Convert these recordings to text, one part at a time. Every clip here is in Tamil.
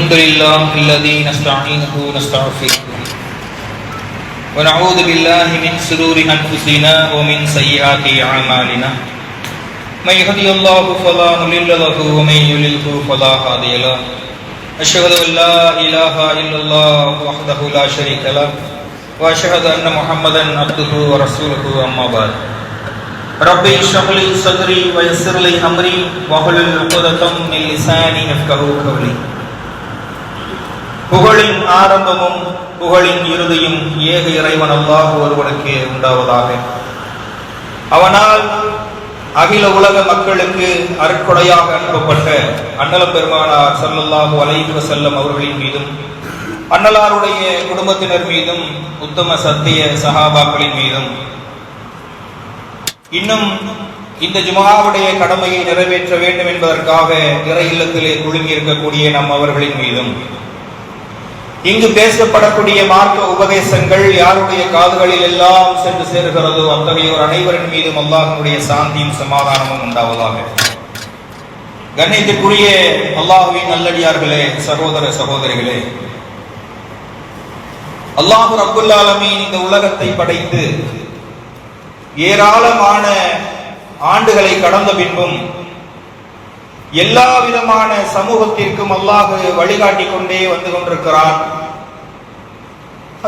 الحمد لله الذي نستعينه ونستغفره ونعوذ بالله من شرور أنفسنا ومن سيئات أعمالنا من يهده الله فلا مضل له ومن يضلل فلا هادي له أشهد أن لا إله إلا الله وحده لا شريك له وأشهد أن محمدا عبده ورسوله أما بعد ربي اشرح لي صدري ويسر لي أمري واحلل عقدة من لساني يفقهوا قولي. புகழின் ஆரம்பமும் புகழின் இறுதியும் ஏக இறைவன் அல்லாஹ் ஒருவனுக்கு உண்டாவதாக. அவனால் அகில உலக மக்களுக்கு அருட்கொடையாக அனுப்பப்பட்ட அண்ணலம் பெருமானார் ஸல்லல்லாஹு அலைஹி வஸல்லம் அவர்களின் மீதும் அண்ணலாருடைய குடும்பத்தினர் மீதும் உத்தம சத்திய சஹாபாக்களின் மீதும் இன்னும் இந்த ஜும்ஆவுடைய கடமையை நிறைவேற்ற வேண்டும் என்பதற்காக இறை இல்லத்திலே குழுமி இருக்கக்கூடிய நம் அவர்களின் மீதும் இங்கு பேசப்படக்கூடிய மார்க்க உபதேசங்கள் யாருடைய காதுகளில் எல்லாம் சென்று சேருகிறதோ அத்தகையோர் அனைவரின் மீதும் அல்லாஹ்வுடைய சாந்தியும் சமாதானமும் உண்டாவதாக. கண்ணியத்திற்குரிய அல்லாஹ்வின் நல்லடியார்களே, சகோதர சகோதரிகளே, அல்லாஹ் ரப்புல் ஆலமீன் இந்த உலகத்தை படைத்து ஏராளமான ஆண்டுகளை கடந்த பின்பும் எல்லா விதமான சமூகத்திற்கும் அல்லாஹ் வழிகாட்டி கொண்டே வந்து கொண்டிருக்கிறான்.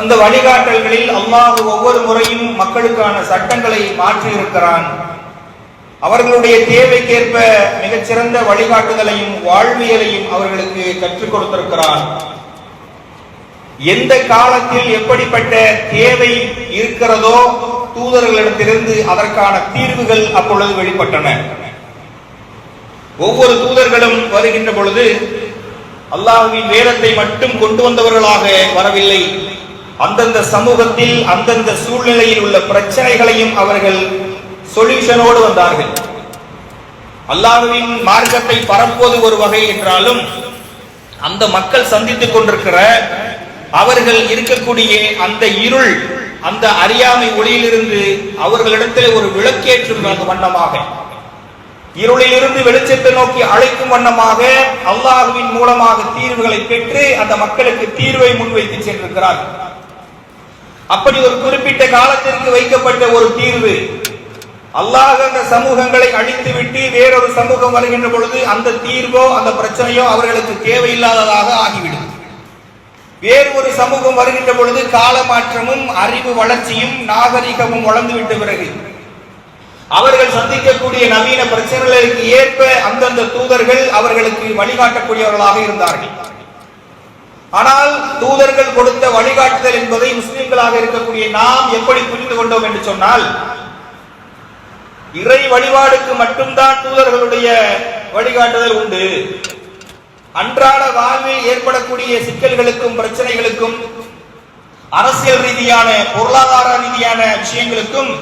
அந்த வழிகாட்டல்களில் அல்லாஹ் ஒவ்வொரு முறையும் மக்களுக்கான சட்டங்களை மாற்றி இருக்கிறான். அவர்களுடைய தேவைக்கேற்ப மிகச்சிறந்த வழிகாட்டுதலையும் வாழ்வியலையும் அவர்களுக்கு கற்றுக் கொடுத்திருக்கிறான். எந்த காலத்தில் எப்படிப்பட்ட தேவை இருக்கிறதோ தூதர்களிடத்திலிருந்து அதற்கான தீர்வுகள் அப்பொழுது வெளிப்பட்டன. ஒவ்வொரு தூதர்களும் வருகின்ற பொழுது அல்லாஹ்வின் வேதத்தை மட்டும் கொண்டு வந்தவர்களாக வரவில்லை. அந்தந்த சமூகத்தில் அந்தந்த சூழ்நிலையில் உள்ள பிரச்சனைகளையும் அவர்கள் சொல்யூஷனோடு வந்தார்கள். அல்லாஹ்வின் மார்க்கத்தை பரப்புவது ஒரு வகை என்றாலும் அந்த மக்கள் சந்தித்துக் கொண்டிருக்கிற அவர்கள் இருக்கக்கூடிய அந்த இருள், அந்த அறியாமை ஒளியிலிருந்து அவர்களிடத்தில் ஒரு விளக்கேற்றும் வண்ணமாக, இருளிலிருந்து வெளிச்சத்தை நோக்கி அழைக்கும் வண்ணமாக அல்லாஹ்வின் மூலமாக தீர்வுகளை பெற்று அந்த மக்களுக்கு தீர்வை முன்வைத்து சென்றிருக்கிறார்கள். அப்படி ஒரு குறிப்பிட்ட காலத்திற்கு வைக்கப்பட்ட ஒரு தீர்வு அல்லாஹ் அந்த சமூகங்களை அழித்துவிட்டு வேறொரு சமூகம் வருகின்ற பொழுது அந்த தீர்வோ அந்த பிரச்சனையோ அவர்களுக்கு தேவையில்லாததாக ஆகிவிடும். வேறு ஒரு சமூகம் வருகின்ற பொழுது கால மாற்றமும் அறிவு வளர்ச்சியும் நாகரிகமும் வளர்ந்துவிட்ட பிறகு அவர்கள் சந்திக்கக்கூடிய நவீன பிரச்சனைகளுக்கு ஏற்ப அந்தந்த தூதர்கள் அவர்களுக்கு வழிகாட்டக்கூடியவர்களாக இருந்தார்கள். ஆனால் தூதர்கள் கொடுத்த வழிகாட்டுதல் என்பதை முஸ்லிம்களாக இருக்கக்கூடிய நாம் எப்படி புரிந்து கொண்டோம் என்று சொன்னால், இறை வழிபாடுக்கு மட்டும்தான் தூதர்களுடைய வழிகாட்டுதல் உண்டு. அன்றாட வாழ்வில் ஏற்படக்கூடிய சிக்கல்களுக்கும் பிரச்சனைகளுக்கும் அரசியல் ரீதியான பொருளாதார ரீதியான விஷயங்களுக்கும்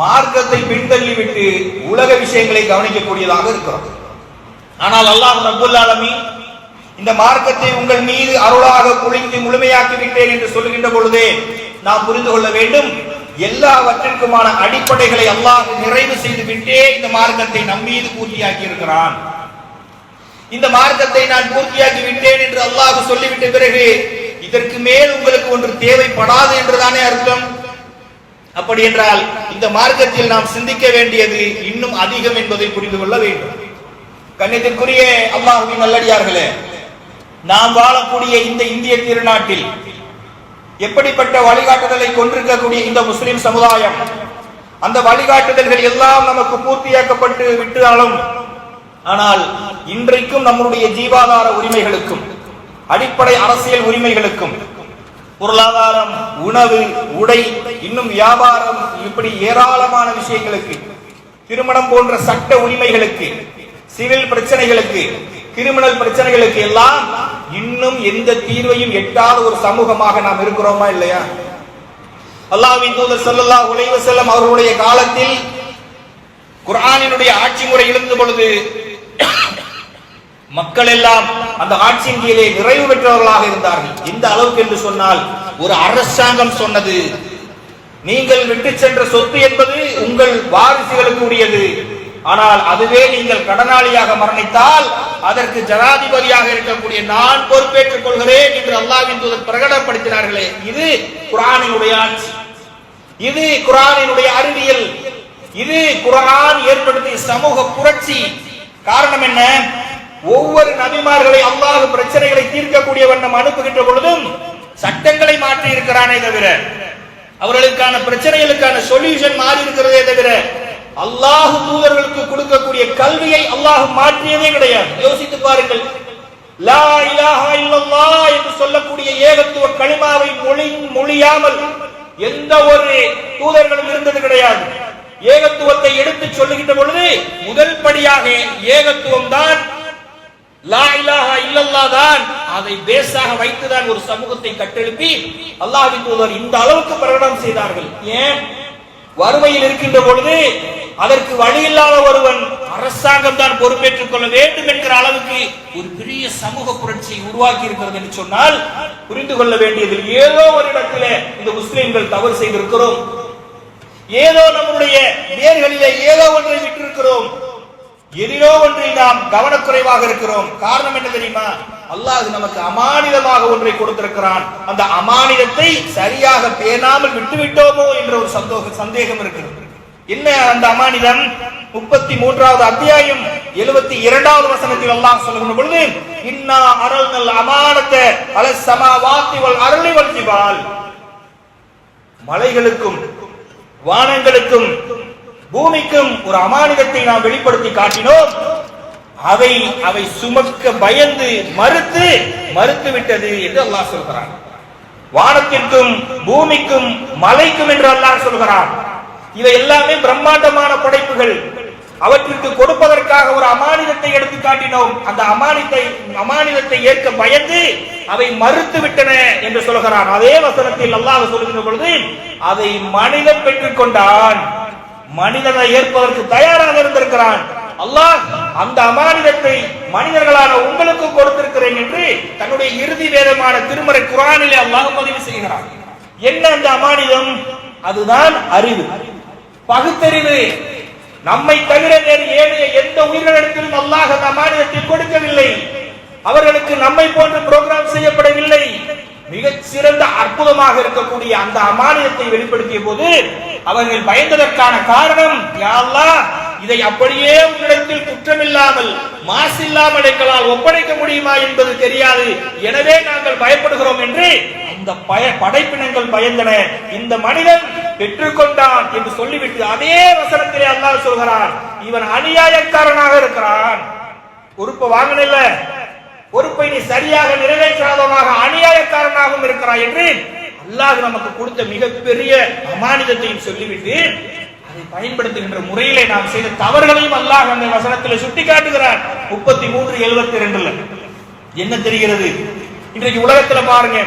மார்க்கத்தை பின்தள்ளிவிட்டு உலக விஷயங்களை கவனிக்கக்கூடியதாக இருக்கிறது. ஆனால் அல்லாஹ் ரப்புல் ஆலமீன் இந்த மார்க்கத்தை உங்கள் மீது அருளாக பொழிந்து முழுமையாக்கி விட்டேன் என்று சொல்லுகின்ற பொழுதே நாம் புரிந்து கொள்ள வேண்டும், எல்லாவற்றிற்குமான அடிப்படைகளை அல்லாஹ் நிறைவு செய்து விட்டே இந்த மார்க்கத்தை நம் மீது பூர்த்தியாக்கி இருக்கிறான். இந்த மார்க்கத்தை நான் பூர்த்தியாக்கி விட்டேன் என்று அல்லாஹ் சொல்லிவிட்ட பிறகு இதற்கு மேல் உங்களுக்கு ஒன்று தேவைப்படாது என்றுதானே அர்த்தம். அப்படி என்றால் இந்த மார்க்கத்தில் நாம் சிந்திக்க வேண்டியது இன்னும் அதிகம் என்பதை புரிந்து கொள்ள வேண்டும். கண்ணியத்திற்குரிய அல்லாஹ்வின் நல்லடியார்களே, நாம் வாழக்கூடிய இந்த இந்திய திருநாட்டில் எப்படிப்பட்ட வழிகாட்டுதலை கொண்டிருக்கக்கூடிய இந்த முஸ்லிம் சமுதாயம், அந்த வழிகாட்டுதல்கள் எல்லாம் நமக்கு பூர்த்தியாக்கப்பட்டு விட்டாலும் ஆனால் இன்றைக்கும் நம்முடைய ஜீவாதார உரிமைகளுக்கும் அடிப்படை அரசியல் உரிமைகளுக்கும் பொருளாதாரம், உணவு, உடை, இன்னும் வியாபாரம், இப்படி ஏராளமான விஷயங்களுக்கு, திருமணம் போன்ற சட்ட உரிமைகளுக்கு, சிவில் பிரச்சனைகளுக்கு, கிரிமினல் பிரச்சனைகளுக்கு எல்லாம் இன்னும் எந்த தீர்வையும் எட்டாத ஒரு சமூகமாக நாம் இருக்கிறோமா இல்லையா? அல்லாஹ்வின் தூதர் ஸல்லல்லாஹு அலைஹி வஸல்லம் அவர்களுடைய காலத்தில் குர்ஆனினுடைய ஆட்சி முறை இருந்த பொழுது மக்கள் எல்லாம் அந்த ஆட்சியின் கீழே நிறைவு பெற்றவர்களாக இருந்தார்கள். இந்த அளவுக்கு என்று சொன்னால், ஒரு அரசாங்கம் சொன்னது, நீங்கள் விட்டு சென்ற சொத்து என்பது உங்கள் வாரிசுகளுக்கு உரியது, ஆனால் அதுவே நீங்கள் கடனாளியாக மரணித்தால் அதற்கு ஜனாதிபதியாக இருக்கக்கூடிய நான் பொறுப்பேற்றுக் கொள்கிறேன் என்று அல்லாஹ்வின் தூதர் பிரகடனப்படுத்தினார்களே, இது குர்ஆனினுடைய ஆட்சி, இது குர்ஆனினுடைய அறிவியல், இது குர்ஆன் ஏற்படுத்திய சமூக புரட்சி. காரணம் என்ன? ஒவ்வொரு நபிமார்களை அல்லாஹ் பிரச்சனைகளை தீர்க்கக்கூடிய வண்ணம் அனுப்புகின்ற பொழுதும் சட்டங்களை மாற்றி இருக்கிறானே தவிர, அவர்களுக்கான பிரச்சனைகளுக்கான சொல்யூஷன் மாறி இருக்கிறதே தவிர, அல்லாஹ் தூதர்களுக்கு கொடுக்கக்கூடிய கல்வியை அல்லாஹ் மாற்றியதே கிடையாது. யோசித்து பாருங்கள். லா இலாஹா இல்லல்லாஹ் என்று சொல்லக்கூடிய ஏகத்துவ கலிமாவை மொழியாமல் எந்த ஒரு தூதர்களும் இருந்தது கிடையாது. ஏகத்துவத்தை எடுத்து சொல்லுகின்ற பொழுது முதல் படியாக ஏகத்துவம் தான், லா இலாஹா இல்லல்லாஹ் தான். அதை பேஸாக வைத்துதான் ஒரு சமூகத்தை கட்டெழுப்பி அல்லாஹ்வின் தூதர் இந்த அளவுக்கு பிரகடனம் செய்தார்கள். ஏன்? வறுமையில் இருக்கின்ற பொழுது அதற்கு வழி இல்லாத ஒருவன் அரசாங்கம் தான் பொறுப்பேற்றுக் கொள்ள வேண்டும் என்கிற அளவுக்கு ஒரு பெரிய சமூக புரட்சியை உருவாக்கி இருக்கிறது என்று சொன்னால் புரிந்து கொள்ள வேண்டியது, ஏதோ ஒரு இடத்திலே இந்த முஸ்லிம்கள் தவறு செய்திருக்கிறோம், ஏதோ நம்முடைய வேர்களிலே ஏதோ ஒன்றை விட்டிருக்கிறோம், எதிரோ ஒன்றில் நாம் கவனக்குறைவாக இருக்கிறோம். காரணம் என்ன தெரியுமா? அல்லாஹ் நமக்கு அமானிதமாக ஒன்றை கொடுத்திருக்கிறான். அந்த அமானிதத்தை சரியாக பேணாமல் விட்டுவிட்டோமோ என்ற ஒரு சந்தேகம் இருக்கிறது. என்ன அந்த அமானிதம்? 33வது அத்தியாயம் 72வது வசனத்தில் அல்லாஹ் சொல்லுகின்ற பொழுது, இன்னா அரல்னல் அமானத அலஸ் ஸமாவாத்தி வல் அர்லி வல் ஜிபால், மலைகளுக்கும் வானங்களுக்கும் பூமிக்கும் ஒரு அமானிதத்தை நாம் வெளிப்படுத்தி காட்டினோம். அவை சுமக்க பயந்து மறுத்து விட்டது என்று அல்லாஹ் சொல்கிறான். வானத்திற்கும் பூமிக்கும் மலைக்கும் என்று அல்லாஹ் சொல்கிறான். இவை எல்லாமே பிரம்மாண்டமான படைப்புகள். அவற்றிற்கு கொடுப்பதற்காக ஒரு அமானிதத்தை எடுத்து காட்டினோம். அந்த அமானிதத்தை ஏற்க பயந்து அவை மறுத்து விட்டன என்று சொல்கிறான். அதே வசனத்தில் அல்லாஹ் சொல்கின்ற பொழுது, அதை மனிதன் பெற்றுக் கொண்டான், மனிதனை ஏற்பதற்கு தயாராக இருந்திருக்கிறான். அல்லாஹ் அந்த அமானிதத்தை மனிதர்களான உங்களுக்கு கொடுத்திருக்கிறேன் என்று தன்னுடைய இறுதி வேதமான திருமறை குர்ஆனிலே அல்லாஹ் பதிவு செய்கிறான். என்ன அந்த அமானிதம்? அதுதான் அறிவு, பகுத்தறிவு. நம்மை தவிர வேறு ஏனைய எந்த உயிரினத்திலும் அல்லாஹ் அந்த அமானிதத்தை கொடுக்கவில்லை. அவர்களுக்கு நம்மை போன்று புரோகிராம் செய்யப்படவில்லை. மிகச் சிறந்த அற்புதமாக இருக்கக்கூடிய அந்த அமானிதத்தை வெளிப்படுத்திய போது அவர்கள் பயந்ததற்கான காரணம், யா அல்லாஹ், இதை அப்படியே உன்னிடத்தில் குற்றமில்லாமல் மாசில்லாமல் எங்களால் ஒப்படைக்க முடியுமா என்பது தெரியாது, எனவே நாங்கள் பயப்படுகிறோம் என்று அந்த படைப்பினங்கள் பயந்தன. இந்த மனிதன் பெற்றுக்கொண்டான் என்று சொல்லிவிட்டு அதே வசனத்திலே அல்லாஹ் சொல்கிறான், இவன் அநியாயக்காரனாக இருக்கிறான். பொறுப்பை வாங்கினல்ல, பொறுப்பை நீ சரியாக நிறைவேற்றாதவனாக அநியாயக்காரனாகவும் இருக்கிறாய் என்று அல்லாஹ் நமக்கு கொடுத்த மிகப்பெரிய அமானிதத்தையும் சொல்லிவிட்டு அதை பயன்படுத்துகின்ற முறையிலே நாம் செய்த தவறுகளையும் அல்லாஹ் அந்த வசனத்தில் சுட்டி காட்டுகிறார். 33:72 என்ன தெரிகிறது? இன்றைக்கு உலகத்துல பாருங்க,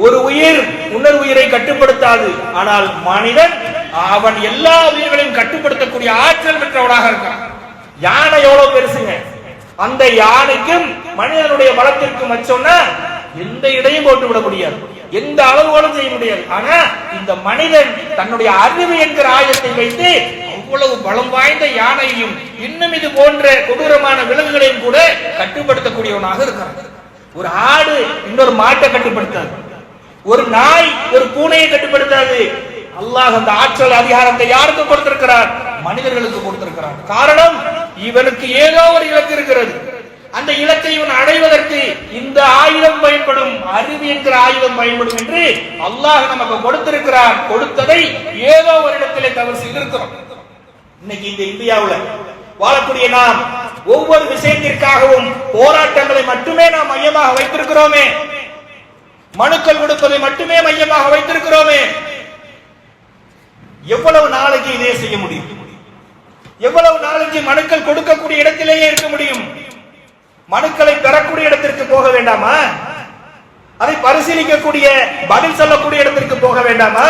ஒரு உயிர் இன்னொரு உயிரை கட்டுப்படுத்தாது. ஆனால் மனிதன் அவன் எல்லா உயிர்களையும் கட்டுப்படுத்தக்கூடிய ஆற்றல் பெற்றவனாக இருக்கான். யானை எவ்வளவு பெருசுங்க, அந்த யானைக்கும் மனிதனுடைய பலத்திற்கும் வச்சோம்னா எந்த இடையும் போட்டு விட முடியாது, எந்த அளவுகளும் செய்ய முடியாது. ஆனா இந்த மனிதன் தன்னுடைய அறிவு என்கிற ஆயுதத்தை வைத்து அவ்வளவு பலம் வாய்ந்த யானையையும் இன்னும் இது போன்ற கொடூரமான விலங்குகளையும் கூட கட்டுப்படுத்தக்கூடியவனாக இருக்கிறான். ஒரு ஆடு இன்னொரு மாட்டை கட்டுப்படுத்தாது, ஒரு நாய் ஒரு பூனையை கட்டுப்படுத்தாது. அல்லாஹ் அந்த ஆற்றல் அதிகாரத்தை யாருக்கு கொடுத்திருக்கிறார்? மனிதர்களுக்கு கொடுத்திருக்கிறார். காரணம், இவனுக்கு ஏதோ ஒரு இலக்கு இருக்கிறது. அந்த இலக்கை இவன் அடைவதற்கு இந்த ஆயுதம் பயன்படும், அறிவு என்கிற ஆயுதம் பயன்படும் என்று அல்லாஹ் நமக்கு கொடுத்திருக்கிறார். கொடுத்ததை ஏதோ ஒரு இடத்திலே தவறு செய்திருக்கிறோம். இன்னைக்கு இந்த இந்தியாவில் வாழக்கூடிய நாம் ஒவ்வொரு விஷயத்திற்காகவும் போராட்டங்களை மட்டுமே நாம் மையமாக வைத்திருக்கிறோமே, மனுக்கள் கொடுப்பதை மட்டுமே மையமாக வைத்திருக்கிறோமே. எவ்வளவு நாளைக்கு இதே செய்ய முடியும்? எவ்வளவு நாளைக்கு மனுக்கள் கொடுக்கக்கூடிய இடத்திலேயே இருக்க முடியும்? மனுக்களை பெறக்கூடிய இடத்திற்கு போக வேண்டாமா? அதை பரிசீலிக்கக்கூடிய பதில் சொல்லக்கூடிய இடத்திற்கு போக வேண்டாமா?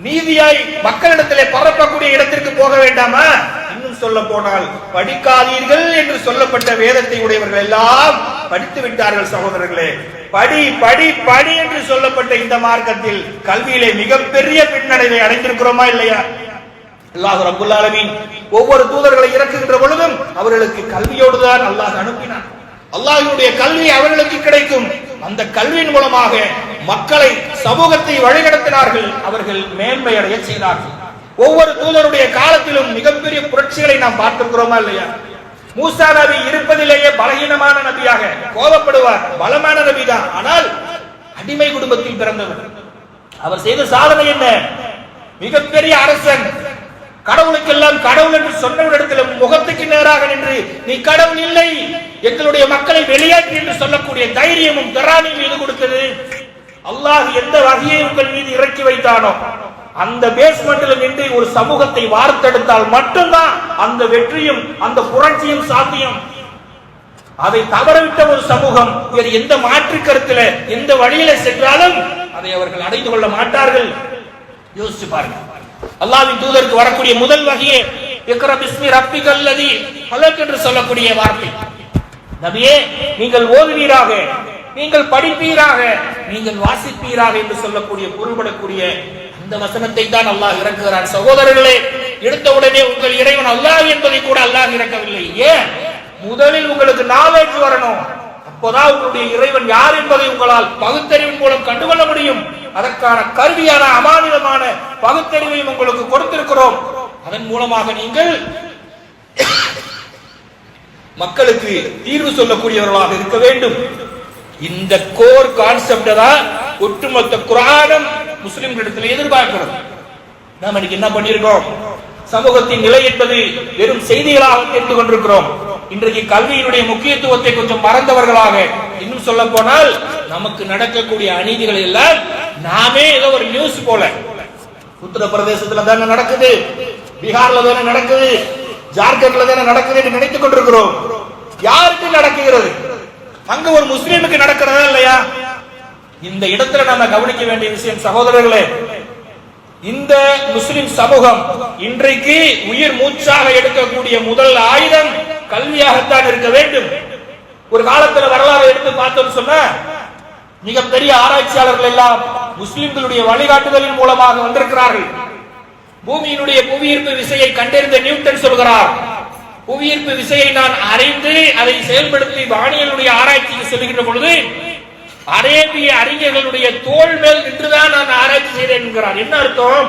நீதியாய் மக்களிடத்திலே பரப்பக்கூடிய இடத்திற்கு போக வேண்டாமா? இன்னும் சொல்ல போனால் படிக்காதீர்கள் என்று சொல்லப்பட்ட வேதத்தை உடையவர்கள் எல்லாம் படித்து விட்டார்கள் சகோதரர்களே. படி படி படி என்று சொல்லப்பட்ட இந்த மார்க்கத்தில் கல்வியிலே மிகப்பெரிய பின்னடைவை அடைந்திருக்கிறோமா இல்லையா? அல்லாஹ் ரப்பல் ஆலமீன் ஒவ்வொரு தூதர்களை இறக்குகின்ற பொழுதும் அவர்களுக்கு கல்வியோடு தான் அல்லாஹ் அனுப்பினான். அல்லாஹ்வுடைய கல்வி அவர்களுக்கு கிடைக்கும். அந்த கல்வியின் மூலமாக மக்களை, சமூகத்தை வழிநடத்தினார்கள். அவர்கள் மேன்மை அடைய செய்தார்கள். ஒவ்வொரு தூதருடைய காலத்திலும் மிகப்பெரிய புரட்சிகளை நாம் பார்த்திருக்கிறோமா இல்லையா? மூசா நபி இருப்பதிலேயே பலகீனமான நபியாக, கோபப்படுவார், பலமான நபி தான். ஆனால் அடிமை குடும்பத்தில் பிறந்தவர். அவர் செய்த சாதனை என்ன? மிகப்பெரிய அரசன், கடவுளுக்கெல்லாம் கடவுள் என்று சொன்னவரிடத்தில் முகத்துக்கு நேராக நின்று நீ கடவுள் இல்லை, எங்களுடைய மக்களை வெளியேற்று என்று சொல்லக்கூடிய தைரியமும் திராணியும் இது கொடுத்தது. அல்லாஹ் எந்த வகையை உங்கள் மீது இறக்கி வைத்தானோ அந்த பேஸ்மெண்ட்டில் நின்று ஒரு சமூகத்தை வார்த்தெடுத்தால் மட்டும்தான் அந்த வெற்றியும் அந்த புரட்சியும் சாத்தியம். அதை தவறவிட்ட ஒரு சமூகம் வேறு எந்த மாற்று கருத்துல எந்த வழியில சென்றாலும் அதை அவர்கள் அடைந்து கொள்ள மாட்டார்கள். யோசிச்சு பாருங்க. அல்லாஹ்வின் தூதருக்கு வரக்கூடிய முதல் வகையே இக்ரா பிஸ்மி ரப்பிக்கல் லதி ஹலக் என்று சொல்லக்கூடிய வார்த்தை. நபியே, நீங்கள் ஓதுவீராக, நீங்கள் படிப்பீராக, நீங்கள் வாசிப்பீராக என்று சொல்லக்கூடிய பொருள்படக்கூடிய அந்த வசனத்தை தான் அல்லாஹ் இறக்குகிறார். சகோதரர்களே, எடுத்தவுடனே உங்கள் இறைவன் அல்லாஹ் என்பதை கூட அல்லாஹ் இறக்கவில்லை. ஏன்? முதலில் உங்களுக்கு நாலேஜ் வரணும். அப்போதான் உங்களுடைய இறைவன் யார் என்பதை உங்களால் பகுத்தறிவின் மூலம் கண்டுகொள்ள முடியும். அதற்கான கருவியான அமானிதமான பகுத்தறிவையும் உங்களுக்கு கொடுத்திருக்கிறோம். அதன் மூலமாக நீங்கள் மக்களுக்கு தீர்வு சொல்லக்கூடியவர்களாக இருக்க வேண்டும். இந்த கோர் கான்செப்ட் தான் ஒட்டுமொத்த குர்ஆனும் முஸ்லிம்களிடத்தில் எதிர்பார்க்கிறது. நாம் இன்னைக்கு என்ன பண்ணியிருக்கோம்? சமூகத்தின் நிலை என்பது வெறும் செய்திகளாக தெரிந்து கொண்டிருக்கிறோம். இன்றைக்கு கல்வியினுடைய முக்கியத்துவத்தை கொஞ்சம் மறந்தவர்களாக, இன்னும் சொல்ல போனால் நமக்கு நடக்கக்கூடிய அநீதிகள் எல்லாம் நாமே ஏதோ ஒரு நியூஸ் போல, உத்தரப்பிரதேசத்துல தானே நடக்குது, பீகார்ல தானே நடக்குது, ஜார்க்கண்ட்ல தானே நடக்குது என்று நினைத்துக் கொண்டிருக்கிறோம். யாருக்கு நடக்குகிறது? அங்க ஒரு முஸ்லீமுக்கு நடக்கிறதா இல்லையா? இந்த இடத்துல நாம கவனிக்க வேண்டிய விஷயம் சகோதரர்களே, இந்த முஸ்லிம் சமூகம் இன்றைக்கு உயிர் மூச்சாக எடுக்கக்கூடிய முதல் ஆயுதம் கல்வியாகத்தான் இருக்க வேண்டும். ஒரு காலத்துல வரலாறு எடுத்து பார்த்தோம்னு சொன்னா, மிகப்பெரிய ஆராய்ச்சியாளர்கள் எல்லாம் முஸ்லிம்களுடைய வழிகாட்டுதலின் மூலமாக வந்திருக்கிறார்கள். பூமியினுடைய புவியீர்ப்பு விசையை கண்டறிந்த நியூட்டன் சொல்கிறார், புவியீர்ப்பு விசையை நான் அறிந்து அதை செயல்படுத்தி வானியலுடைய ஆராய்ச்சிக்கு செல்கின்ற பொழுது அரேபிய அறிஞர்களுடைய தோல் மேல் நின்றுதான் நான் ஆராய்ச்சி செய்தேன் என்கிறார். என்ன அர்த்தம்?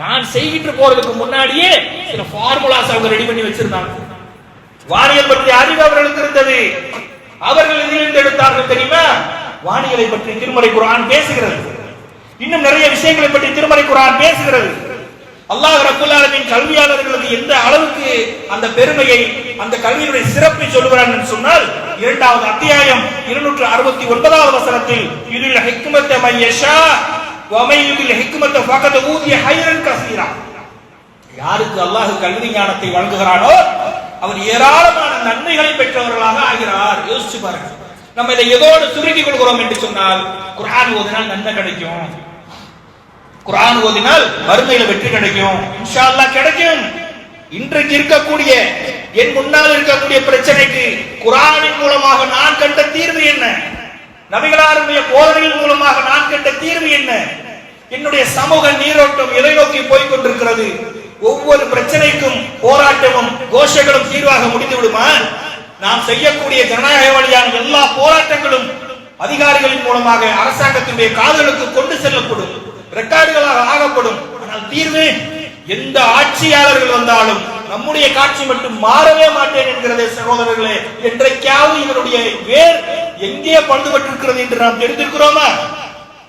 நான் செய்கிட்டு போறதுக்கு முன்னாடியே சில ஃபார்முலாஸ் அவங்க ரெடி பண்ணி வச்சிருந்தாங்க. வானியல் பற்றிய அறிவு அவர்களுக்கு இருந்தது. அவர்கள் இதிலிருந்து எடுத்தார்கள் தெரியுமா? வானியலை பற்றி திருமறை குர்ஆன் பேசுகிறது. இன்னும் நிறைய விஷயங்களை பற்றி திருமறை குர்ஆன் பேசுகிறது. அல்லாஹ் ரப்பல் ஆலமீன் கல்வியாளர்களுக்கு எந்த அளவுக்கு அந்த பெருமையை, அந்த கல்வியுடைய சிறப்பை சொல்லுகிறான் என்று சொன்னால், 2வது அத்தியாயம் 269வது வசனத்தில் யுரில் ஹிக்மத மய்யஷா வ மை யுரில் ஹிக்மத ஃபகத் ஊதிய ஹைரன் கஸீரா, யாருக்கு அல்லாஹ் கல்வி ஞானத்தை வழங்குகிறானோ அவர் ஏராளமான நன்மைகளை பெற்றவர்களாக ஆகிறார். யோசிச்சு பாருங்க. நம்ம இதை எதோடு சுருக்கிக் கொள்கிறோம் என்று சொன்னால், குர்ஆன் ஓதினால் நன்மை கிடைக்கும், குர்ஆன் ஓதினால் மறுமையில வெற்றி கிடைக்கும், இன்ஷா அல்லாஹ் கிடைக்கும். இன்றைக்கு இருக்கக்கூடிய என் முன்னால் இருக்கக்கூடிய பிரச்சனைக்கு குர்ஆனின் மூலமாக நான் கண்ட தீர்வு என்ன? நபிகளாருடைய போதனையின் மூலமாக நான் கண்ட தீர்வு என்ன? என்னுடைய சமூக நீரோட்டம் எதை நோக்கி போய் கொண்டிருக்கிறது? ஒவ்வொரு பிரச்சனைக்கும் போராட்டமும் கோஷங்களும் தீர்வாக முடிந்து விடுமா? நாம் செய்யக்கூடிய ஜனநாயக வழியான எல்லா போராட்டங்களும் அதிகாரிகளின் மூலமாக அரசாங்கத்தினுடைய காதுகளுக்கு கொண்டு செல்லப்படும், ரெக்கார்டுகளாக ஆகப்படும். ஆனால் தீர்வு, எந்த ஆட்சியாளர்கள் வந்தாலும் நம்முடைய காட்சி மட்டும் மாறவே மாட்டேன் என்கிறதே சகோதரர்களே. என்றைக்காவது இதனுடைய வேர் எங்கே பழுதுபட்டிருக்கிறது என்று நாம் தெரிந்திருக்கிறோமா?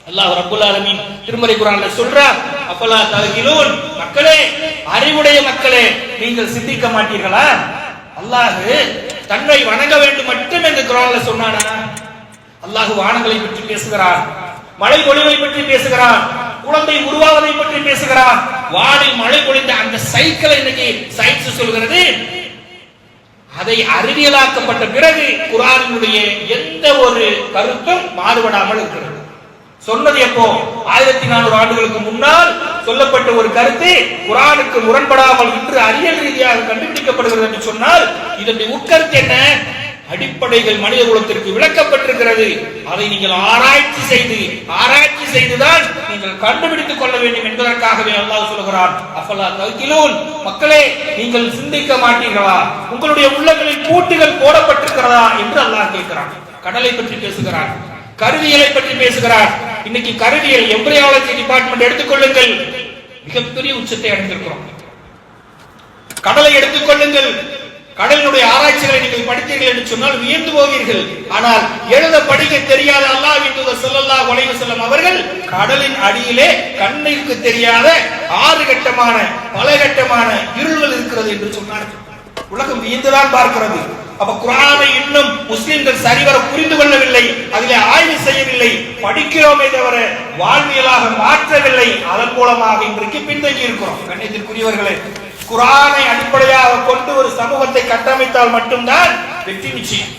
அல்லாஹ் ரப்பல் ஆலமீன் திருமறை குர்ஆன்ல சொல்றார், அஃபலா தஅகிலூன், மக்களே, அறிவுடைய மக்களே, நீங்கள் சிந்திக்க மாட்டீர்களா? அல்லாஹ் தன்னை வணங்க வேண்டும் மட்டும் என்று குர்ஆன்ல சொன்னானா? அல்லாஹ் வானங்களை பற்றி பேசுகிறார், மழை பொழிவை பற்றி பேசுகிறார், குழந்தை உருவாவதை பற்றி பேசுகிறார். வானில் மழை பொழிந்த அந்த சைக்கிளை இன்னைக்கு சயின்ஸ் சொல்கிறது. அதை அறிவியலாக்கப்பட்ட பிறகு குர்ஆனினுடைய எந்த ஒரு கருத்தும் மாறுபடாமல் இருக்கிறது. சொன்னது எப்போ? 1400 ஆண்டுகளுக்கு முன்னால் சொல்லப்பட்ட ஒரு கருத்து குர்ஆனுக்கு முரண்படாமல் இன்று அறிவியல் ரீதியாக கண்டுபிடிக்கப்படுகிறது என்று சொன்னால், இதனுடைய உட்கருத்து என்ன? அடிப்படைகள் மனித குலத்திற்கு விளக்கப்பட்டிருக்கிறது. அதை நீங்கள் ஆராய்ச்சி செய்துதான் நீங்கள் கண்டுபிடித்துக் கொள்ள வேண்டும் என்பதற்காகவே அல்லாஹ் சொல்கிறான், அஃபலா தஅகிலூன், மக்களே நீங்கள் சிந்திக்க மாட்டீர்களா? உங்களுடைய உள்ளங்களில் பூட்டுகள் போடப்பட்டிருக்கிறதா என்று அல்லாஹ் கேட்கிறான். கடலை பற்றி பேசுகிறான், கருவியலை பற்றி பேசுகிறார். இன்னைக்கு கருவியல் எம்பிரியாலஜி டிபார்ட்மெண்ட் எடுத்துக்கொள்ளுங்கள், மிகப்பெரிய உச்சத்தை அடைந்திருக்கிறோம். கடலை எடுத்துக்கொள்ளுங்கள், கடலினுடைய ஆராய்ச்சிகளை நீங்கள் படித்தீர்கள் என்று சொன்னால் வியந்து போவீர்கள். ஆனால் எழுத படிக்க தெரியாத அல்லாஹ்வின் தூதர் ஸல்லல்லாஹு அலைஹி வஸல்லம் அவர்கள் கடலின் அடியிலே கண்ணுக்கு தெரியாத 6 கட்டமான பல கட்டமான இருள்கள் இருக்கிறது என்று சொன்னார்கள். உலகம் வியந்துதான் பார்க்கிறது. அப்ப குர்ஆனை இன்னும் முஸ்லிம்கள் சரிவர புரிந்து கொள்ளவில்லை, அதிலே ஆய்வு செய்யவில்லை, படிக்கிறோமே தவிர வாழ்வியலாக மாற்றவில்லை. அதன் மூலமாக இன்றைக்கு பின்தங்கி இருக்கிறோம். கண்ணியத்திற்குரியவர்களே, குர்ஆனை அடிப்படையாக கொண்டு ஒரு சமூகத்தை கட்டமைத்தால் மட்டும்தான் வெற்றி நிச்சயம்.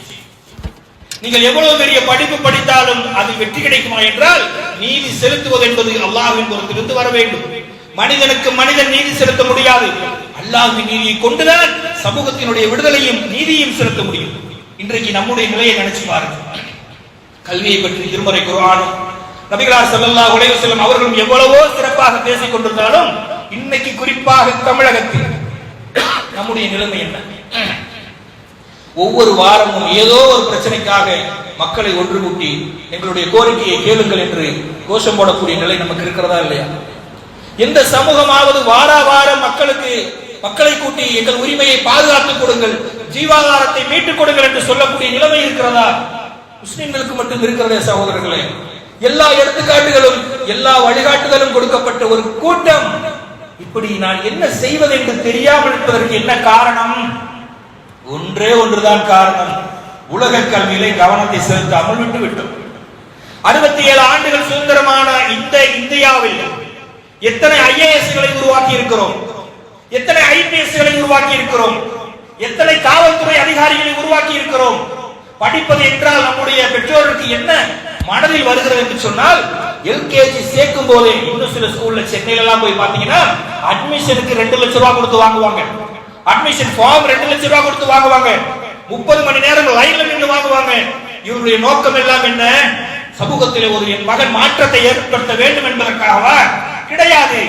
நீங்கள் எவ்வளவு பெரிய படிப்பு படித்தாலும் அது வெற்றி கிடைக்குமா என்றால், நீதி செலுத்துவது என்பது அல்லாஹ்வின் புறத்திலிருந்து வர வேண்டும். மனிதனுக்கு மனிதன் நீதி செலுத்த முடியாது. அல்லாஹ்வின் நீதியை கொண்டுதான் சமூகத்தினுடைய விடுதலையும் நீதியும் செலுத்த முடியும். இன்றைக்கு நம்முடைய நிலையை நினைச்சு பாருங்க. கல்வியை பற்றி திருமறை குர்ஆனும் நபிகளார் ஸல்லல்லாஹு அலைஹி வஸல்லம் அவர்களும் எவ்வளவோ சிறப்பாக பேசிக் கொண்டிருந்தாலும், இன்னைக்கு குறிப்பாக தமிழகத்தில் நம்முடைய நிலைமை என்ன? ஒவ்வொரு வாரமும் ஏதோ ஒரு பிரச்சனைக்காக மக்களை ஒன்று கூட்டி எங்களுடைய கோரிக்கையை கேளுங்கள் என்று கோஷம் போடக்கூடிய நிலை நமக்கு இருக்கிறதா இல்லையா? எந்த சமூகமாவது வாரம் மக்களை கூட்டி எங்கள் உரிமையை பாதுகாத்துக் கொடுங்கள், ஜீவாதாரத்தை மீட்டுக் கொடுங்கள் என்று சொல்லக்கூடிய நிலைமை இருக்கிறதா? முஸ்லிம்களுக்கு மட்டும் இருக்கிறதே சகோதரர்களே. எல்லா எடுத்துக்காட்டுகளும் எல்லா வழிகாட்டுதலும் கொடுக்கப்பட்ட ஒரு கூட்டம் இப்படி நான் என்ன செய்வது என்று தெரியாமல் இருப்பதற்கு என்ன காரணம்? ஒன்றே ஒன்றுதான் காரணம். உலக கல்வியிலே கவனத்தை செலுத்தாமல் விட்டுவிட்டோம். 67 ஆண்டுகள் சுதந்திரமான இந்த இந்தியாவில் எத்தனை ஐஏஎஸ்களை உருவாக்கி இருக்கிறோம், எத்தனை ஐபிஎஸ்களை உருவாக்கி இருக்கிறோம், எத்தனை காவல்துறை அதிகாரிகளை உருவாக்கி இருக்கிறோம். படிப்பது என்றால் நம்முடைய பெற்றோருக்கு என்ன மனதில் வருகிறது என்று சொன்னால், எல்கேஜி சேர்க்கும் போதே இன்னும் சில ஸ்கூல்ல சென்னையில எல்லாம் போய் பாத்தீங்கன்னா அட்மிஷனுக்கு 2 லட்சம் ரூபாய் கொடுத்து வாங்குவாங்க. அட்மிஷன் ஃபார்ம் 2 லட்சம் ரூபாய் கொடுத்து வாங்குவாங்க. 30 மணி நேரம் லைன்ல நின்று வாங்குவாங்க. இவருடைய நோக்கம் எல்லாம் என்ன? சமூகத்தில் ஒரு என் மகன் மாற்றத்தை ஏற்படுத்த வேண்டும் என்பதற்காகவா? கிடையாது.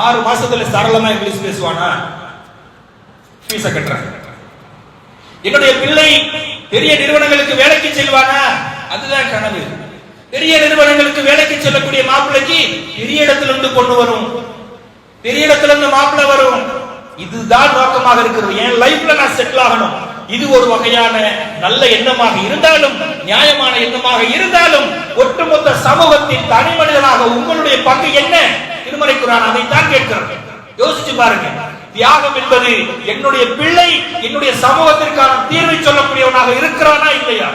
6 மாசத்துல சரளமா இங்கிலீஷ் பேசுவானா? ஃபீஸ கட்டுறாங்க. என்னுடைய பிள்ளை பெரிய நிறுவனங்களுக்கு வேலைக்கு செல்வானா? அதுதான் கனவு. பெரிய நிறுவனங்களுக்கு வேலைக்கு செல்லக்கூடிய மாப்பிள்ளைக்கு பெரிய இடத்துல இருந்து பொண்ணு வரும், பெரிய இடத்துல இருந்து மாப்பிள்ளை வரும். இதுதான் நோக்கமாக இருக்கிறது. என் லைஃப்ல நான் செட்டில் ஆகணும். இது ஒரு வகையான நல்ல எண்ணமாக இருந்தாலும், நியாயமான எண்ணமாக இருந்தாலும், ஒட்டுமொத்த சமூகத்தின் தனி மனிதனாக உங்களுடைய பங்கு என்ன? திருமறை குர்ஆன் அதைத்தான் கேட்கிறது. யோசிச்சு பாருங்க. தியாகம் என்பது என்னுடைய பிள்ளை என்னுடைய சமூகத்திற்கான தீர்வை சொல்லக்கூடியவனாக இருக்கிறானா இல்லையா?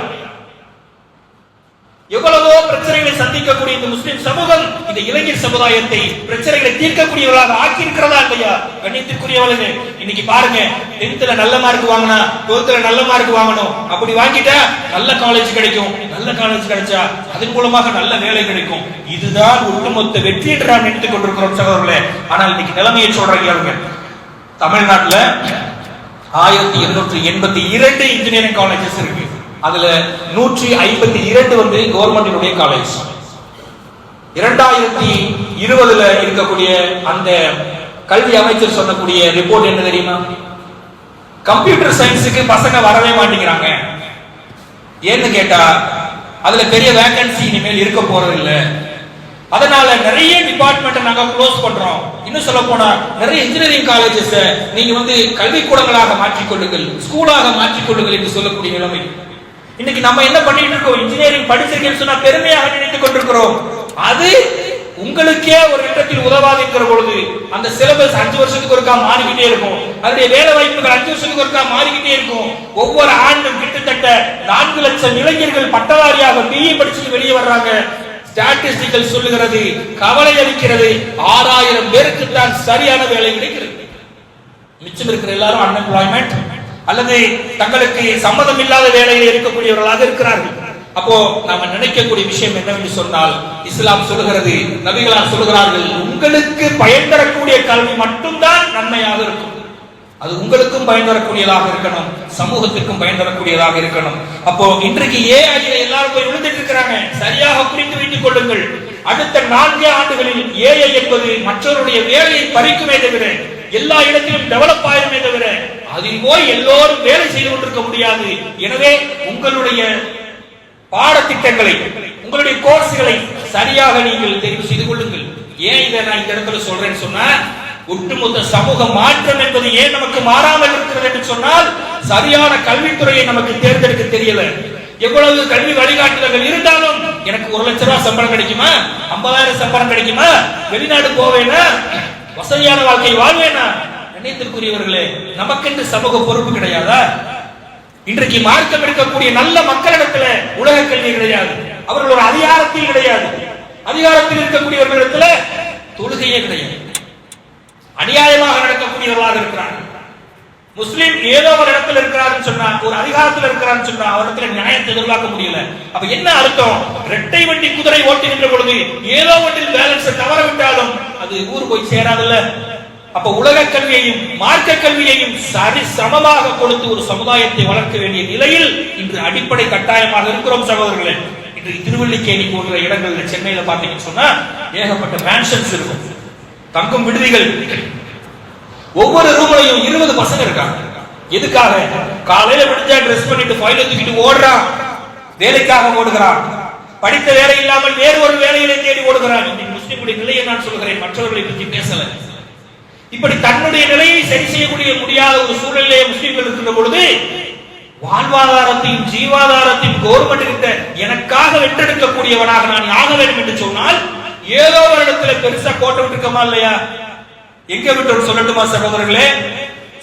எவ்வளவோ பிரச்சனைகளை சந்திக்கக்கூடிய இந்த முஸ்லிம் சமூகம் இந்த இளைஞர் சமுதாயத்தை பிரச்சனைகளை தீர்க்கக்கூடியவர்களாக ஆக்கி இருக்கிறதா இல்லையா? கண்ணியத்திற்குரியவர்களே, இன்னைக்கு பாருங்க, 10th நல்ல மார்க் வாங்கினா 12th நல்ல மார்க் வாங்கணும். அப்படி வாங்கிட்டா நல்ல காலேஜ் கிடைக்கும், நல்ல காலேஜ் கிடைச்சா அதன் மூலமாக நல்ல வேலை கிடைக்கும். இதுதான் ஒட்டுமொத்த வெற்றி என்று நாம் நினைத்துக் கொண்டிருக்கிறோம் சகோதரர்களே. ஆனால் இன்னைக்கு நிலைமையை சொல்றாங்க. தமிழ்நாட்டுல 1282 இன்ஜினியரிங் காலேஜஸ் இருக்கு. அதுல 152 வந்து கவர்மெண்டினுடைய காலேஜ். 2020 இருக்கக்கூடிய அந்த கல்வி அமைச்சர் சொன்னக்கூடிய ரிப்போர்ட் என்ன தெரியுமா? கம்ப்யூட்டர் சயின்ஸுக்கு பசங்க வரவே மாட்டேங்கிறாங்க. ஏன்னு கேட்டா அதுல பெரிய வேகன்சி இனிமேல் இருக்க போறது இல்ல. அதனால நிறைய டிபார்ட்மெண்ட் நாங்க க்ளோஸ் பண்றோம். இன்னும் சொல்ல போனா நிறைய இன்ஜினியரிங் காலேஜஸ் நீங்க வந்து கல்விக்கூடங்களாக மாற்றிக்கொள்ளுங்கள், ஸ்கூலாக மாற்றிக்கொள்ளுங்கள் என்று சொல்லக்கூடிய நிலைமை. இன்னைக்கு நம்ம என்ன பண்ணிட்டு இருக்கோம்? இன்ஜினியரிங் படிச்சிருக்கேன்னு சொன்னா பெருமையாக நினைத்துக் கொண்டிருக்கிறோம். அது உங்களுக்கே ஒரு இடத்தில் உதவாது இருக்கிற பொழுது அந்த சிலபஸ் 5 வருஷத்துக்கு ஒருக்கா மாறிக்கிட்டே இருக்கும். அதனுடைய வேலை வாய்ப்புகள் 5 வருஷத்துக்கு ஒருக்கா மாறிக்கிட்டே இருக்கும். ஒவ்வொரு ஆண்டும் கிட்டத்தட்ட 4 லட்சம் இளைஞர்கள் பட்டதாரியாக பிஏ படிச்சுட்டு வெளியே வர்றாங்க. ஸ்டாட்டிஸ்டிக்கல் சொல்லுகிறது, கவலை அளிக்கிறது, 6000 பேருக்கு தான் சரியான வேலை கிடைக்கிறது. மிச்சம் இருக்கிற எல்லாரும் அன்எம்ப்ளாய்மெண்ட் அல்லது தங்களுக்கு சம்மதம் இல்லாத வேலையில் இருக்கக்கூடியவர்களாக இருக்கிறார்கள். அப்போ நாம நினைக்கக்கூடிய விஷயம் என்னவென்று சொன்னால், இஸ்லாம் சொல்லுகிறது, நபிகளார் சொல்லுகிறார்கள், உங்களுக்கு பயன் தரக்கூடிய கல்வி மட்டும்தான் நன்மையாக இருக்கும். அது உங்களுக்கும் பயன் தரக்கூடியதாக இருக்கணும், சமூகத்திற்கும் பயன் தரக்கூடியதாக இருக்கணும். அப்போ இன்றைக்கு ஏஐல எல்லாரும் போய் விழுந்துட்டு இருக்கிறாங்க. சரியாக புரிந்து வைத்துக் கொள்ளுங்கள். அடுத்த 4 ஆண்டுகளில் ஏஐ என்பது மற்றவருடைய வேலையை பறிக்குமே தவிர, எல்லா இடத்திலும் டெவலப் ஆயிருமே தவிர, அதில் போய் எல்லோரும் வேலை செய்து கொண்டிருக்க முடியாது. எனவே உங்களுடைய பாடத்திட்டங்களை, உங்களுடைய கோர்ஸ்களை சரியாக நீங்கள் தெரிவு செய்து கொள்ளுங்கள். ஏன் இதை நான் இந்த இடத்துல சொல்றேன்னு சொன்னா, ஒட்டுமொத்த சமூக மாற்றம் என்பது ஏன் நமக்கு மாறாமல் இருக்கிறது என்று சொன்னால், சரியான கல்வித்துறையை நமக்கு தேர்ந்தெடுக்க தெரியல. எவ்வளவு கல்வி வழிகாட்டுதல்கள் இருந்தாலும் எனக்கு 1 லட்சம் ரூபாய் சம்பளம் கிடைக்குமா, 50,000 சம்பளம் கிடைக்குமா, வெளிநாடு போவேனா, வசதியான வாழ்க்கை வாழ்வேனா? நினைத்திற்குரியவர்களே, நமக்கென்று சமூக பொறுப்பு கிடையாதா? இன்றைக்கு மார்க்கம் எடுக்கக்கூடிய நல்ல மக்களிடத்துல உலக கல்வி கிடையாது. அவர்கள் ஒரு அதிகாரத்தில் கிடையாது. அதிகாரத்தில் இருக்கக்கூடியவர்களிடத்துல தொழுகையே கிடையாது. அநியாயமாக நடக்கக்கூடியவர்களாக இருக்கிறார்கள். முஸ்லிம் ஏதோ ஒரு இடத்துல இருக்கிறாருன்னு சொன்னா, ஒரு அதிகாரத்தில் இருக்கிறான்னு சொன்னா, அவரிடத்துல நியாயத்தை எதிர்பார்க்க முடியல. அப்ப என்ன அர்த்தம்? இரட்டை வண்டி குதிரை ஓட்டுகின்ற பொழுது ஏதோ ஒன்றில் பேலன்ஸ் தவற விட்டாலும் அது ஊர் போய் சேராதுல்ல. அப்ப உலக கல்வியையும் மார்க்க கல்வியையும் சரி சமமாக கொடுத்து ஒரு சமுதாயத்தை வளர்க்க வேண்டிய நிலையில் இன்று அடிப்படை கட்டாயமாக இருக்கிறோம் சகோதரர்களே. இன்று திருவல்லிக்கேணி போன்ற இடங்கள்ல சென்னையில பாத்தீங்கன்னு சொன்னா ஏகப்பட்ட மேன்ஷன்ஸ் இருக்கும், தங்கும் விடுதிகள். ஒவ்வொரு ரூம்லையும் 20 பசங்க இருக்காங்க. எதுக்காக? காலையில விடிஞ்சா ட்ரெஸ் பண்ணிட்டு ஃபைல தூக்கிட்டு ஓடுறான், வேலைக்காக ஓடுகிறான். படித்த வேலை இல்லாமல் வேறு ஒரு வேலையிலே தேடி ஓடுகிறான். இன்னைக்கு முஸ்லிமுடைய நிலையை நான் சொல்கிறேன், மற்றவர்களை பற்றி பேசல. இப்படி தன்னுடைய நிலையை சரி செய்யக்கூடிய முடியாத ஒரு சூழலிலே முஸ்லிம்கள் இருக்கின்ற பொழுது, வாழ்வாதாரத்தையும் ஜீவாதாரத்தையும் கவர்மெண்ட் கிட்ட எனக்காக வென்றெடுக்கக்கூடியவனாக நான் ஆக வேண்டும் என்று சொன்னால், ஏதோ ஒரு இடத்துல பெருசா கோட்டை விட்டுருக்கமா இல்லையா? எங்க விட்டு சொல்லட்டுமா சகோதரர்களே?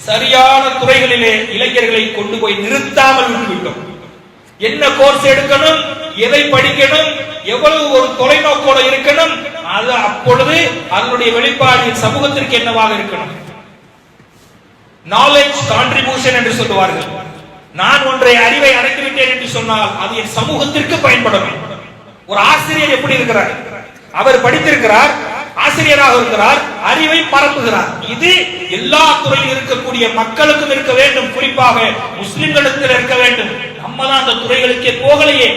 சரியான துறைகளிலே இளைஞர்களை கொண்டு போய் நிறுத்தாமல் விட்டுவிட்டோம். என்ன கோர்ஸ் எடுக்கணும், எதை படிக்கணும், எவ்வளவு ஒரு தொலைநோக்கோட இருக்கணும், அது அப்பொழுது அதனுடைய வெளிப்பாடு சமூகத்திற்கு என்னவாக இருக்கணும்? நாலேஜ் கான்ட்ரிபியூஷன் என்று சொல்லுவார்கள். நான் ஒன்றை அறிவை அடைந்து விட்டேன் என்று சொன்னால் அது என் சமூகத்திற்கு பயன்படும். ஒரு ஆசிரியர் எப்படி இருக்கிறார்? அவர் படித்திருக்கிறார், ஆசிரியராக இருக்கிறார், அறிவை பரப்புகிறார். இது எல்லா துறையில் இருக்கக்கூடிய மக்களுக்கும் இருக்க வேண்டும், குறிப்பாக முஸ்லிம்களிடத்தில் இருக்க வேண்டும். நம்ம தான் அந்த துறைகளுக்கே போகலையே.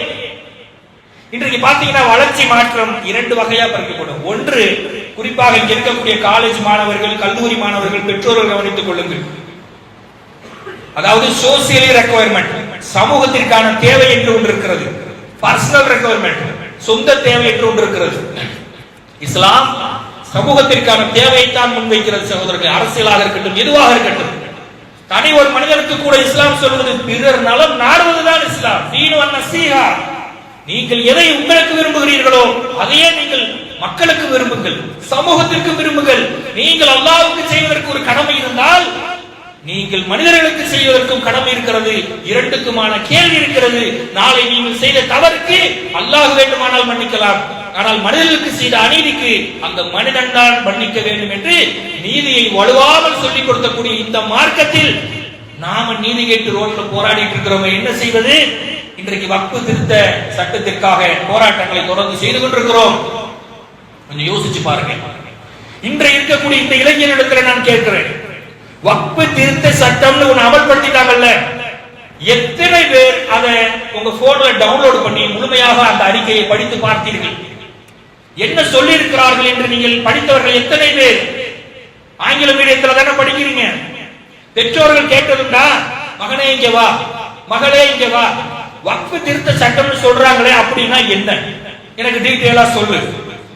இன்றைக்கு பாத்தீங்கன்னா வளர்ச்சி மாற்றம் 2 வகையா பிரிக்கப்படும். ஒன்று, குறிப்பாக இங்க இருக்கக்கூடிய காலேஜ் மாணவர்கள், கல்லூரி மாணவர்கள், பெற்றோர்கள் கவனித்துக் கொள்ளுங்கள். அதாவது சோசியலி ரெக்வயர்மெண்ட், சமூகத்திற்கான தேவை என்று ஒன்று இருக்கிறது. பர்சனல் ரெக்வயர்மெண்ட், சொந்த தேவை என்று ஒன்று இருக்கிறது. இஸ்லாம் சமூகத்திற்கான தேவையைத்தான் முன்வைக்கிறது சகோதரர்கள். அரசியலாக இருக்கட்டும், எதுவாக இருக்கட்டும், தனி ஒரு மனிதனுக்கு கூட இஸ்லாம் சொல்வது பிறர் நலம் நாடுவதுதான் இஸ்லாம். தீனு அன்-நஸீஹா. நீங்கள் எதை உங்களுக்கு விரும்புகிறீர்களோ அதையே நீங்கள் மக்களுக்கு விரும்புங்கள், சமூகத்திற்கு விரும்புங்கள். நீங்கள் அல்லாஹ்வுக்கு செய்வதற்கு ஒரு கடமை இருந்தால் நீங்கள் மனிதர்களுக்கு செய்வதற்கும் கடமை இருக்கிறது. 2க்குமான கேள்வி இருக்கிறது. நாளை நீங்கள் செய்த தவறுக்கு அல்லாஹ் வேண்டுமானால் மன்னிக்கலாம், ஆனால் மனிதர்களுக்கு செய்த அநீதிக்கு அந்த மனிதன் தான் மன்னிக்க வேண்டும் என்று நீதியை வலுவாமல் சொல்லிக் கொடுக்கக்கூடிய இந்த மார்க்கத்தில் நாம நீதி கேட்டு ரோட்ல போராடிட்டு இருக்கிறோம். என்ன செய்வது? இன்றைக்கு வக்ஃபு திருத்த சட்டத்திற்காக போராட்டங்களை தொடர்ந்து செய்து கொண்டிருக்கிறோம். கொஞ்சம் யோசிச்சு பாருங்க. இன்றைய இருக்கக்கூடிய இந்த இளைஞர்களிடத்தில் நான் கேட்கிறேன், வக்ஃபு திருத்த சட்டம்னு ஒன்று அமல்படுத்திட்டாங்கல்ல, எத்தனை பேர் அதை உங்க போன்ல டவுன்லோட் பண்ணி முழுமையாக அந்த அறிக்கையை படித்து பார்த்தீர்கள்? என்ன சொல்லி இருக்கிறார்கள் என்று நீங்கள் படித்தவர்கள் எத்தனை பேர்? ஆங்கில மீடியத்தில் தானே படிக்கிறீங்க. பெற்றோர்கள் கேட்டதுண்டா, மகனே இங்க வா, மகளே இங்க வா, வக்ஃபு திருத்த சட்டம்னு சொல்றாங்களே அப்படின்னா என்ன, எனக்கு டீட்டெயிலா சொல்லு.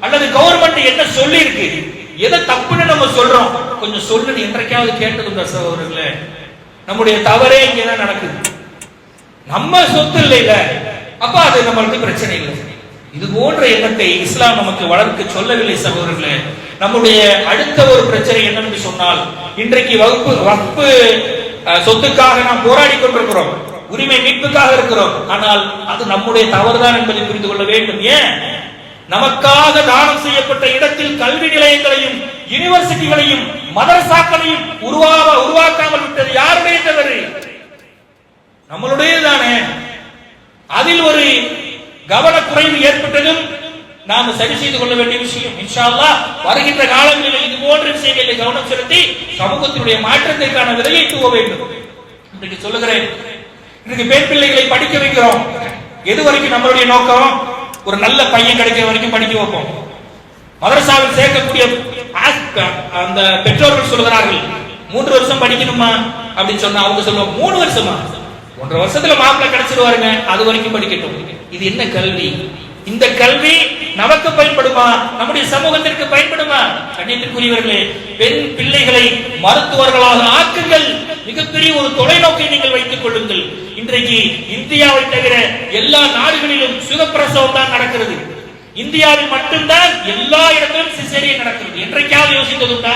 அல்லது கவர்மெண்ட் என்ன சொல்லி இருக்கு, எதை தப்புன்னு நம்ம சொல்றோம், கொஞ்சம் சொல்லு. என்றைக்காவது கேட்டதுண்டா சகோதரர்களே? நம்முடைய தவறே இங்கதான் நடக்குது. நம்ம சொத்து இல்ல, அப்ப அது நம்மளுக்கு பிரச்சனை இல்லை. இது போன்ற எண்ணத்தை இஸ்லாம் நமக்கு வளர்க்க சொல்லவில்லை சகோதரர்களே. நம்முடைய அடுத்த ஒரு பிரச்சனை என்னன்னு சொன்னால், இன்றைக்கு வக்ஃபு சொத்துக்காக நாம் போராடி கொண்டிருக்கிறோம், உரிமை மீட்புக்காக இருக்கிறோம். ஆனால் அது நம்முடைய தவறுதான் என்பதை புரிந்து கொள்ள வேண்டும். ஏன்? நமக்காக தானம் செய்யப்பட்ட இடத்தில் கல்வி நிலையங்களையும் யூனிவர்சிட்டிகளையும் மதரசாக்களையும் உருவாக்காமல் விட்டது யாருடைய தவறு? நம்மளுடைய தானே. அதில் ஒரு கவனக்குறைவு ஏற்பட்டதும் நாம சரி செய்து கொள்ள வேண்டிய விஷயம். இன்ஷா அல்லாஹ் வருகின்ற காலங்களில் இது போன்ற விஷயங்களில் கவனம் செலுத்தி சமூகத்தினுடைய மாற்றத்திற்கான விதையை தூவ வேண்டும். இன்றைக்கு சொல்லுகிறேன், இன்றைக்கு பெண் பிள்ளைகளை படிக்க வைக்கிறோம். எது வரைக்கும் நம்மளுடைய நோக்கம்? ஒரு நல்ல பையன் கிடைக்கிற வரைக்கும் படிக்க வைப்போம். மதரசாவில் சேர்க்கக்கூடிய அந்த பெற்றோர்கள் சொல்கிறார்கள் 3 வருஷம் படிக்கணுமா அப்படின்னு சொன்னா அவங்க சொல்லுவாங்க 3 வருஷமா, 1.5 வருஷத்துல மாப்பிள்ளை கிடைச்சிருவாருங்க, அது வரைக்கும் படிக்கட்டும். இது என்ன கல்வி? இந்த கல்வி நமக்கு பயன்படுமா? நம்முடைய சமூகத்திற்கு பயன்படுமா? கண்ணியத்திற்குரியவர்களே, பெண் பிள்ளைகளை மருத்துவர்களாக ஆக்குங்கள். மிகப்பெரிய ஒரு தொலைநோக்கை நீங்கள் வைத்துக் கொள்ளுங்கள். இன்றைக்கு இந்தியாவை தவிர எல்லா நாடுகளிலும் சுகப்பிரசவம் தான் நடக்கிறது. இந்தியாவில் மட்டும்தான் எல்லா இடத்திலும் சிசேரியன் நடக்கிறது. என்றைக்காவது யோசித்ததுண்டா?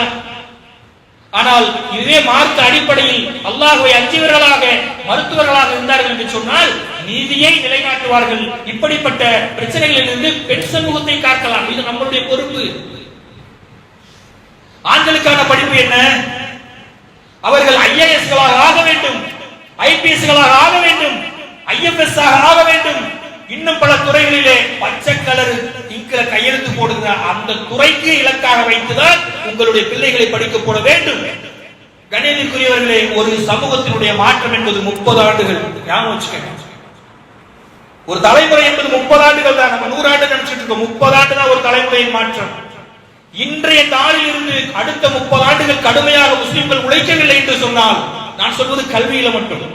ஆனால் இதுவே மார்க்க அடிப்படையில் அல்லாஹ்வை அஞ்சியவர்களாக மருத்துவர்களாக இருந்தார்கள் என்று சொன்னால் நீதியை நிலைநாட்டுவார்கள். இப்படிப்பட்ட பிரச்சனைகளிலிருந்து பெண் சமூகத்தை காக்கலாம். இது நம்மளுடைய பொறுப்பு. ஆண்களுக்கான படிப்பு என்ன? அவர்கள் IAS-களாக ஆக வேண்டும், IPS-களாக ஆக வேண்டும், IFS-ஆக ஆக வேண்டும். இன்னும் பல துறைகளிலே பச்சை கலர் இங்கில கையெழுத்து போடுகிற அந்த துறைக்கு இலக்காக வைத்துதான் உங்களுடைய பிள்ளைகளை படிக்க போட வேண்டும். கணிதத்திற்குரியவர்களே, ஒரு சமூகத்தினுடைய மாற்றம் என்பது 30 ஆண்டுகள். ஞாபகம் வச்சுக்கணும். ஒரு தலைமுறை என்பது 30 ஆண்டுகள் தான். நம்ம 100 ஆண்டு நினைச்சிட்டு இருக்கோம். 30 ஆண்டு தான் ஒரு தலைமுறையின் மாற்றம். இன்றைய நாளில் இருந்து அடுத்த 30 ஆண்டுகள் கடுமையாக முஸ்லிம்கள் உழைக்கவில்லை என்று சொன்னால், நான் சொல்வது கல்வியில மட்டும்,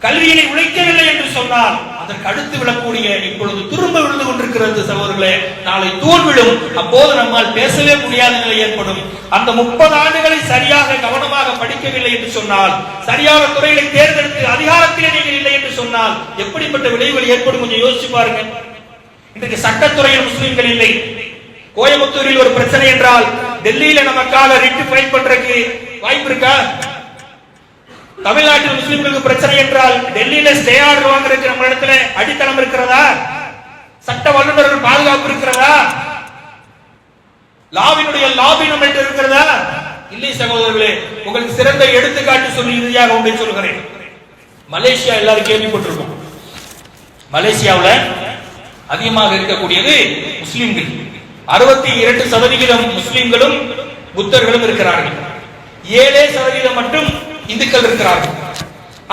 கல்வியிலே உழைக்கவில்லை என்று சொன்னால் அதற்கு அடுத்து விழக்கூடிய இப்பொழுது திரும்ப விழுந்து கொண்டிருக்கிறது சகோதரர்களே. நாளை தூள் விழும். அப்போது நம்மால் பேசவே முடியாத நிலை ஏற்படும். அந்த 30 ஆண்டுகளை சரியாக கவனமாக படிக்கவில்லை என்று சொன்னால், சரியான துறைகளை தேர்ந்தெடுத்து அதிகாரத்திலே நீங்கள் இல்லை என்று சொன்னால் எப்படிப்பட்ட விளைவுகள் ஏற்படும் கொஞ்சம் யோசிச்சு பாருங்க. இன்றைக்கு சட்டத்துறையில் முஸ்லிம்கள் இல்லை. கோயம்புத்தூரில் ஒரு பிரச்சனை என்றால் டெல்லியில நமக்காக ரிட் ஃபைல் பண்றதுக்கு வாய்ப்பு இருக்கா? தமிழ்நாட்டில் முஸ்லிம்களுக்கு பிரச்சனை என்றால் டெல்லியில ஸ்டே ஆர்டர் வாங்குறதுக்கு நம்ம இடத்துல அடித்தளம் இருக்கிறதா? சட்ட வல்லுநர்கள் பாதுகாப்பு இருக்கிறதா? லாவினுடைய லாபி நம்ம இருக்கிறதா? இல்லை சகோதரர்களே. உங்களுக்கு சிறந்த எடுத்துக்காட்டு சொல்லி இறுதியாக ஒன்றை சொல்கிறேன். மலேசியா எல்லாரும் கேள்விப்பட்டிருக்கோம். மலேசியாவில் அதிகமாக இருக்கக்கூடியது முஸ்லிம்கள். 62% முஸ்லிம்களும் புத்தர்களும் இருக்கிறார்கள். 7% மட்டும் இந்துக்கள் இருக்கிறார்கள்.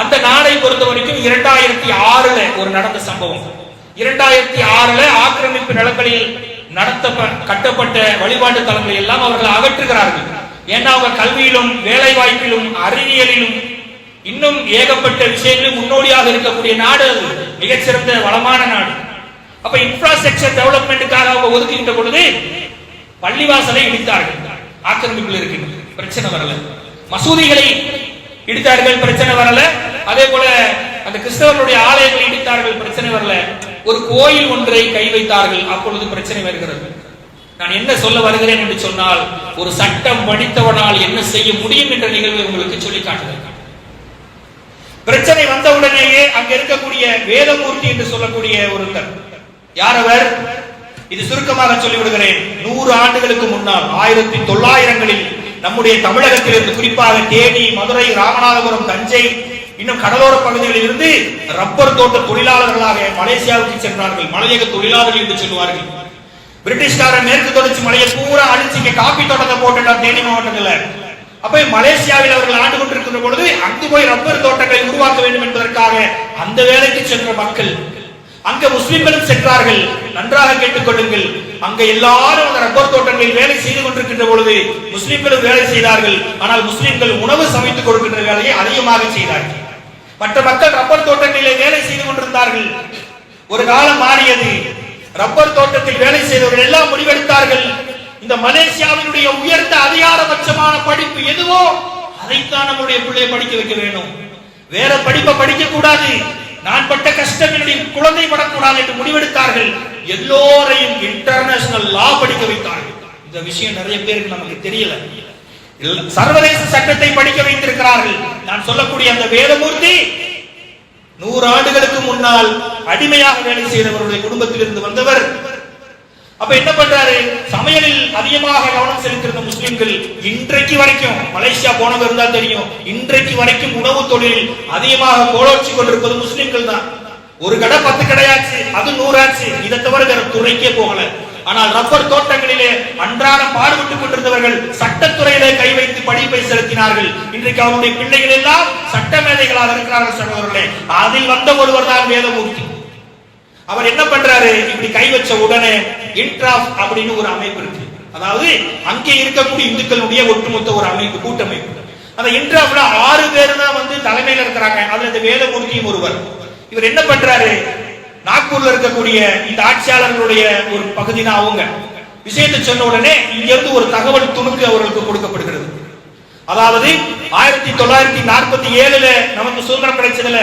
அந்த நாடை பொறுத்த வரைக்கும் 2006 ஒரு நடந்த சம்பவம். 2006 ஆக்கிரமிப்பு நிலங்களில் கட்டப்பட்ட வழிபாட்டு தலங்களை எல்லாம் அவர்கள் அகற்றுகிறார்கள். ஏன்னா அவங்க கல்வியிலும் வேலை வாய்ப்பிலும் அறிவியலிலும் இன்னும் ஏகப்பட்ட விஷயங்களும் முன்னோடியாக இருக்கக்கூடிய நாடு. மிகச்சிறந்த வளமான நாடு. அப்ப இன்ஃப்ராஸ்ட்ரக்சர் டெவலப்மெண்ட்டுக்காக அவங்க ஒதுக்குகின்ற பொழுது பள்ளிவாசலை இடித்தார்கள். ஆக்கிரமிப்பில் இருக்கின்ற பிரச்சனை வரல. மசூதிகளை இடித்தார்கள், பிரச்சனை வரல. அதே போல அந்த கிறிஸ்தவர்களுடைய ஆலயங்களை இடித்தார்கள், பிரச்சனை வரல. ஒரு கோயில் ஒன்றை கை வைத்தார்கள், அப்பொழுது பிரச்சனை வருகிறது. நான் என்ன சொல்ல வருகிறேன் என்று சொன்னால், ஒரு சட்டம் படித்தவனால் என்ன செய்ய முடியும் என்ற நிகழ்வை உங்களுக்கு சொல்லி காட்டுகிறேன். பிரச்சனை வந்தவுடனேயே அங்க இருக்கக்கூடிய வேதமூர்த்தி என்று சொல்லக்கூடிய ஒருத்தர், யார் அவர்? இது சுருக்கமாக சொல்லிவிடுகிறேன். 100 ஆண்டுகளுக்கு முன்னால் 1900களில் நம்முடைய தமிழகத்திலிருந்து குறிப்பாக தேனி, மதுரை, ராமநாதபுரம், தஞ்சை இன்னும் கடலோர பகுதிகளில் இருந்து ரப்பர் தோட்ட தொழிலாளர்களாக மலேசியாவுக்கு சென்றார்கள். மலையக தொழிலாளர்கள் என்று சொல்லுவார்கள். பிரிட்டிஷ்காரன் மேற்கு தொடர்ச்சி மலையை பூரா அடிச்சு காப்பி தோட்டத்தை போட்டுட்டார் தேனி மாவட்டத்தில். அப்ப மலேசியாவில் அவர்கள் ஆண்டு கொண்டிருக்கின்ற பொழுது அங்கு போய் ரப்பர் தோட்டங்களை உருவாக்க வேண்டும் என்பதற்காக அந்த வேலைக்கு சென்ற மக்கள். அங்க முஸ்லிம்களும் சென்றார்கள். நன்றாக கேட்டுக்கொள்ளுங்கள். அங்க எல்லாரும் அந்த ரப்பர் தோட்டங்களில் வேலை செய்து கொண்டிருக்கின்ற பொழுது முஸ்லிம்களும் வேலை செய்தார்கள். ஆனால் முஸ்லிம்கள் உணவு சமைத்துக் கொடுக்கின்ற வேலையை அதிகமாக செய்தார்கள். மற்ற மக்கள் ரப்பர் தோட்டங்களிலே வேலை செய்து கொண்டிருந்தார்கள். ஒரு காலம் மாறியது. ரப்பர் தோட்டத்தில் வேலை செய்தவர்கள் எல்லாம் முடிவெடுத்தார்கள், இந்த மலேசியாவினுடைய உயர்ந்த அதிகாரபட்சமான படிப்பு எதுவோ அதைத்தான் நம்முடைய பிள்ளையை படிக்க வைக்க வேண்டும். வேற படிப்பை படிக்க கூடாது. நான் பட்ட கஷ்டம் என்னுடைய குழந்தை படக்கூடாது என்று முடிவெடுத்தார்கள். எல்லோரையும் இன்டர்நேஷனல் லா படிக்க வைத்தார்கள். இந்த விஷயம் நிறைய பேருக்கு நமக்கு தெரியல. சர்வதேச சட்டத்தை படிக்க வைத்திருக்கிறார்கள். நான் சொல்லக்கூடிய அந்த வேதமூர்த்தி 100 ஆண்டுகளுக்கு முன்னால் அடிமையாக வேலை செய்தவருடைய குடும்பத்திலிருந்து வந்தவர். அப்ப என்ன பண்றாரு? சமையலில் அதிகமாக கவனம் செலுத்திருந்த முஸ்லிம்கள் இன்றைக்கு வரைக்கும், மலேசியா போனவர் இருந்தா தெரியும், இன்றைக்கு வரைக்கும் உணவு தொழிலில் அதிகமாக கோலோச்சி கொண்டிருப்பது முஸ்லிம்கள் தான். ஒரு கடை 10 கடையாச்சு, அது 100 ஆச்சு. இதை தவிர வேற துறைக்கே போகல. ஆனால் ரப்பர் தோட்டங்களிலே அன்றாடம் பாடுபட்டுக் கொண்டிருந்தவர்கள் சட்டத்துறையிலே கை வைத்து படிப்பை செலுத்தினார்கள். இன்றைக்கு அவருடைய பிள்ளைகள் எல்லாம் சட்ட மேதைகளாக இருக்கிறார்கள் சகோதரர்களே. அதில் வந்த ஒருவர் தான் வேதமூர்த்தி. அவர் என்ன பண்றாரு, இப்படி கை வச்ச உடனே இன்ட்ராஃப் அப்படின்னு ஒரு அமைப்பு இருக்கு. அதாவது அங்கே இருக்கக்கூடிய இந்துக்களுடைய ஒட்டுமொத்த ஒரு அமைப்பு, கூட்டமைப்பு. அந்த இன்ட்ராஃப்ல 6 பேர் தான் வந்து தலைமையில இருக்கிறாங்க. அதுல இந்த வேதமூர்த்தியும் ஒருவர். இவர் என்ன பண்றாரு, நாக்பூர்ல இருக்கக்கூடிய இந்த ஆட்சியாளர்களுடைய ஒரு பகுதி தான் அவங்க. விஷயத்தை சொன்ன உடனே இங்க இருந்து ஒரு தகவல் துணுக்கு அவர்களுக்கு கொடுக்கப்படுகிறது. அதாவது 1947 நமக்கு சுதந்திரம் கிடைச்சதுல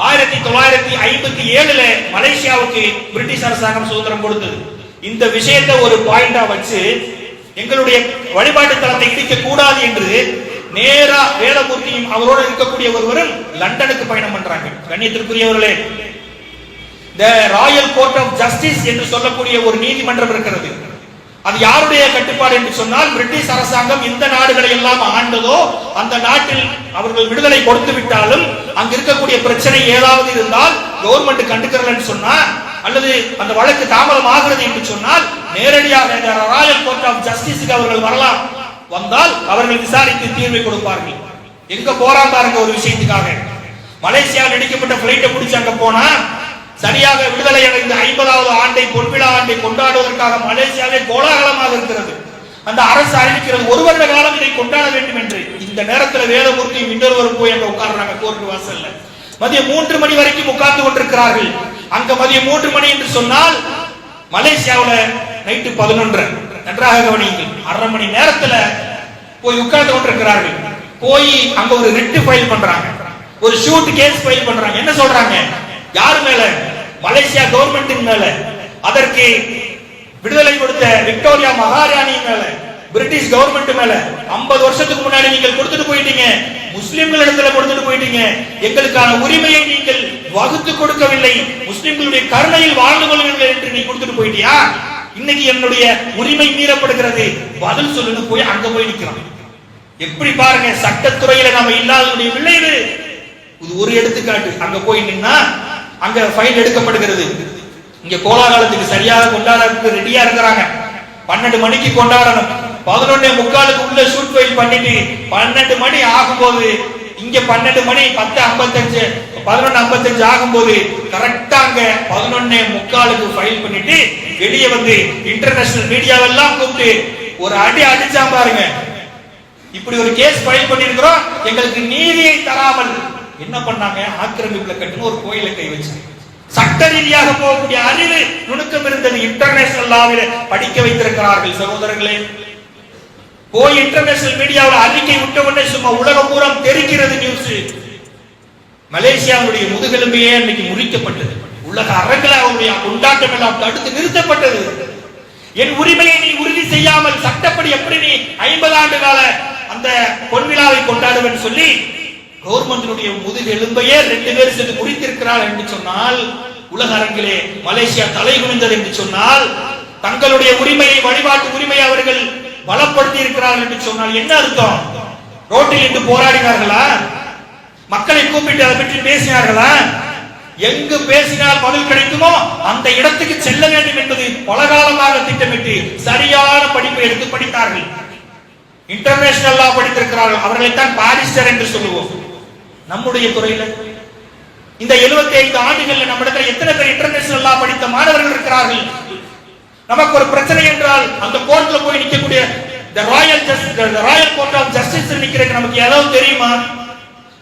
1957 மலேசியாவுக்கு பிரிட்டிஷ் அரசாங்கம் சுதந்திரம் கொடுத்தது. இந்த விஷயத்தை ஒரு பாயிண்டா வச்சு எங்களுடைய வழிபாட்டு தலத்தை இடிக்க கூடாது என்று நேரா வேதமூர்த்தியும் அவரோடு இருக்கக்கூடிய ஒருவரும் லண்டனுக்கு பயணம் பண்றாங்க. கண்ணியத்திற்குரியவர்களே, தி ராயல் கோர்ட் ஆஃப் ஜஸ்டிஸ் என்று சொல்லக்கூடிய ஒரு நீதிமன்றம் இருக்கிறது. அது யாருடைய கட்டுப்பாடு என்று சொன்னால், பிரிட்டிஷ் அரசாங்கம் எந்த நாடுகளை எல்லாம் ஆண்டதோ அந்த நாட்டில் அவர்கள் விடுதலை கொடுத்து விட்டாலும் அங்க இருக்கக்கூடிய பிரச்சனை ஏதாவது இருந்தால் கவர்மெண்ட் கண்டுக்கிறலன்னு சொன்னா, அல்லது அந்த வழக்கு தாமதம் ஆகிறது என்று சொன்னால் நேரடியாக ராயல் கோர்ட் ஆஃப் ஜஸ்டிஸுக்கு அவர்கள் வரலாம். வந்தால் அவர்கள் விசாரித்து தீர்வை கொடுப்பார்கள். எங்க போறான் பாருங்க ஒரு விஷயத்துக்காக. மலேசியாவில் இடிக்கப்பட்ட பிளைட்டை பிடிச்சு அங்க போனா சரியாக விடுதலை அடைந்த 50வது ஆண்டை பொன்விழா ஆண்டை கொண்டாடுவதற்காக மலேசியாவே கோலாகலமாக இருக்கிறது. அந்த அரசு அறிவிக்கிறது 1 வருட காலம் இதை கொண்டாட வேண்டும் என்று. இந்த நேரத்தில் வேதமூர்த்தியும் இன்னொருவரும் போய் அங்க உட்கார்றாங்க கோர்ட் வாசல்ல. மதியம் 3 மணி வரைக்கும் உட்கார்ந்து கொண்டிருக்கிறார்கள். அங்க மதியம் 3 மணி என்று சொன்னால் மலேசியாவில் நைட்டு 11. நன்றாக கவனியுங்கள். 1/2 மணி நேரத்துல போய் உட்கார்ந்து கொண்டிருக்கிறார்கள். போய் அங்க ஒரு ரிட் ஃபைல் பண்றாங்க, ஒரு ஷூட் கேஸ் ஃபைல் பண்றாங்க. என்ன சொல்றாங்க, யார் மேல? மலேசியா கவர்மெண்டின் மேல. அதற்கு விடுதலை கொடுத்த விக்டோரியா மகாராணி மேல, பிரிட்டிஷ் கவர்மெண்ட் மேல. 50 வருஷத்துக்கு முன்னாடி நீங்கள் கொடுத்துட்டு போயிட்டீங்க, முஸ்லிம்களிடத்துல கொடுத்துட்டு போயிட்டீங்க. எங்களுக்கான உரிமையை நீங்கள் வகுத்து கொடுக்கவில்லை, முஸ்லிம்களுடைய கருணையில் வாழ்ந்து கொள்வீர்கள் என்று நீ கொடுத்துட்டு போயிட்டியா? இன்னைக்கு என்னுடைய உரிமை மீறப்படுகிறது, பதில் சொல்லுன்னு போய் அங்க போய் நிக்கிறோம். எப்படி பாருங்க, சட்டத்துறையில நம்ம இல்லாதனுடைய விளைவு. இது ஒரு எடுத்துக்காட்டு. அங்க போய் நின்னா அங்க ஃபைல் எடுக்கப்படுகிறது. இங்க கோலாகலத்துக்கு சரியாக கொண்டாடுறதுக்கு ரெடியா இருக்கிறாங்க. 12 மணிக்கு கொண்டாடணும். 11:45 உள்ள ஷூட் ஃபைல் பண்ணிட்டு 12 மணி ஆகும்போது, இங்க 12 மணி 10:55 11:55 ஆகும்போது கரெக்டா அங்க 11:45 ஃபைல் பண்ணிட்டு வெளியே வந்து இன்டர்நேஷனல் மீடியாவெல்லாம் கூப்பிட்டு ஒரு அடி அடிச்சா பாருங்க. இப்படி ஒரு கேஸ் ஃபைல் பண்ணிருக்கிறோம், எங்களுக்கு நீதியை தராமல் என்ன பண்ணாங்க, ஆக்கிரமிப்புல கட்டுன ஒரு கோயிலை கை வச்சாங்க. சட்ட ரீதியாக போகக்கூடிய அறிவு நுணுக்கம் இருந்தது. இன்டர்நேஷனல் லாவில படிக்க வைத்திருக்கிறார்கள் சகோதரர்களே. போய் இன்டர்நேஷனல் மீடியாவில் அறிக்கை விட்ட உடனே சும்மா உலகம் பூரா தெரிக்கிறது நியூஸ். மலேசியாவுடைய முதுகெலும்பையே இன்னைக்கு முறிக்கப்பட்டது. உலக அரங்கில் அவருடைய கொண்டாட்டம் எல்லாம் தடுத்து நிறுத்தப்பட்டது. என் உரிமையை நீ உறுதி செய்யாமல் சட்டப்படி எப்படி நீ 50 ஆண்டு கால அந்த பொன்விழாவை கொண்டாடுவேன்னு சொல்லி கவர்மெண்டினுடைய முதுகெலும்பையே 2 பேர் சேர்த்து முறித்திருக்கிறார் என்று சொன்னால், உலக அரங்கிலே மலேசியா தலை குனிந்தது என்று சொன்னால், தங்களுடைய உரிமையை, வழிபாட்டு உரிமையை அவர்கள் பலப்படுத்தி இருக்கிறார்கள் என்று சொன்னால் என்ன அர்த்தம்? ரோட்டில் இன்று போராடினார்களா? மக்களை கூப்பிட்டு அதை பற்றி பேசினார்களா? எங்கு பேசினால் பதில் கிடைக்குமோ அந்த இடத்துக்கு செல்ல வேண்டும் என்பது பலகாலமாக திட்டமிட்டு சரியான படிப்பை எடுத்து படித்தார்கள். இன்டர்நேஷனல் லா படித்திருக்கிறார்கள். அவர்களைத்தான் பாரிஸ்டர் என்று சொல்லுவோம். நம்முடைய துறையில இந்த 75 ஆண்டுகள்ல நம்மிடத்தில் எத்தனை பேர் இன்டர்நேஷனல் லா படித்த மாணவர்கள் இருக்கிறார்கள்? நமக்கு ஒரு பிரச்சனை என்றால் அந்த கோர்ட்ல போய் நிக்கக்கூடிய ராயல் கோர்ட் ஆஃப் ஜஸ்டிஸ் நிக்கிறதுக்கு நமக்கு ஏதாவது தெரியுமா?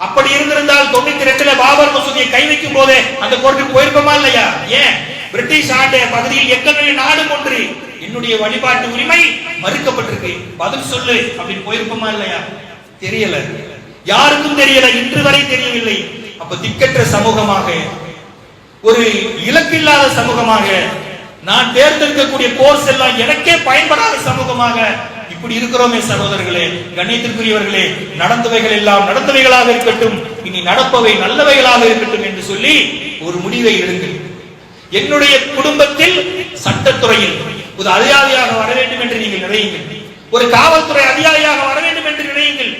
அப்படி இருந்திருந்தால் 92 பாபர் மசூதியை கை வைக்கும் போதே அந்த கோர்ட்டுக்கு போயிருப்போமா இல்லையா? ஏன் பிரிட்டிஷ் ஆண்ட பகுதியில் எங்களுடைய நாடு ஒன்று, என்னுடைய வழிபாட்டு உரிமை மறுக்கப்பட்டிருக்கு, பதில் சொல்லு அப்படின்னு போயிருப்போமா இல்லையா? தெரியல, யாருக்கும் தெரியல, இன்று வரை தெரியவில்லை. அப்ப திக்கற்ற சமூகமாக, ஒரு இலக்கில்லாத சமூகமாக, நான் தேர்ந்தெடுக்கக்கூடிய கோர்ஸ் எல்லாம் எனக்கே பயன்படாத சமூகமாக இப்படி இருக்கிறோமே சகோதரர்களே, கண்ணியத்திற்குரியவர்களே. நடந்தவைகள் எல்லாம் நடந்தவைகளாக இருக்கட்டும், இனி நடப்பவை நல்லவைகளாக இருக்கட்டும் என்று சொல்லி ஒரு முடிவை எடுங்கள். என்னுடைய குடும்பத்தில் சட்டத்துறையில் ஒரு அதிகாரியாக வர வேண்டும் என்று நீங்கள் நினையுங்கள். ஒரு காவல்துறை அதிகாரியாக வர வேண்டும் என்று நினையுங்கள்.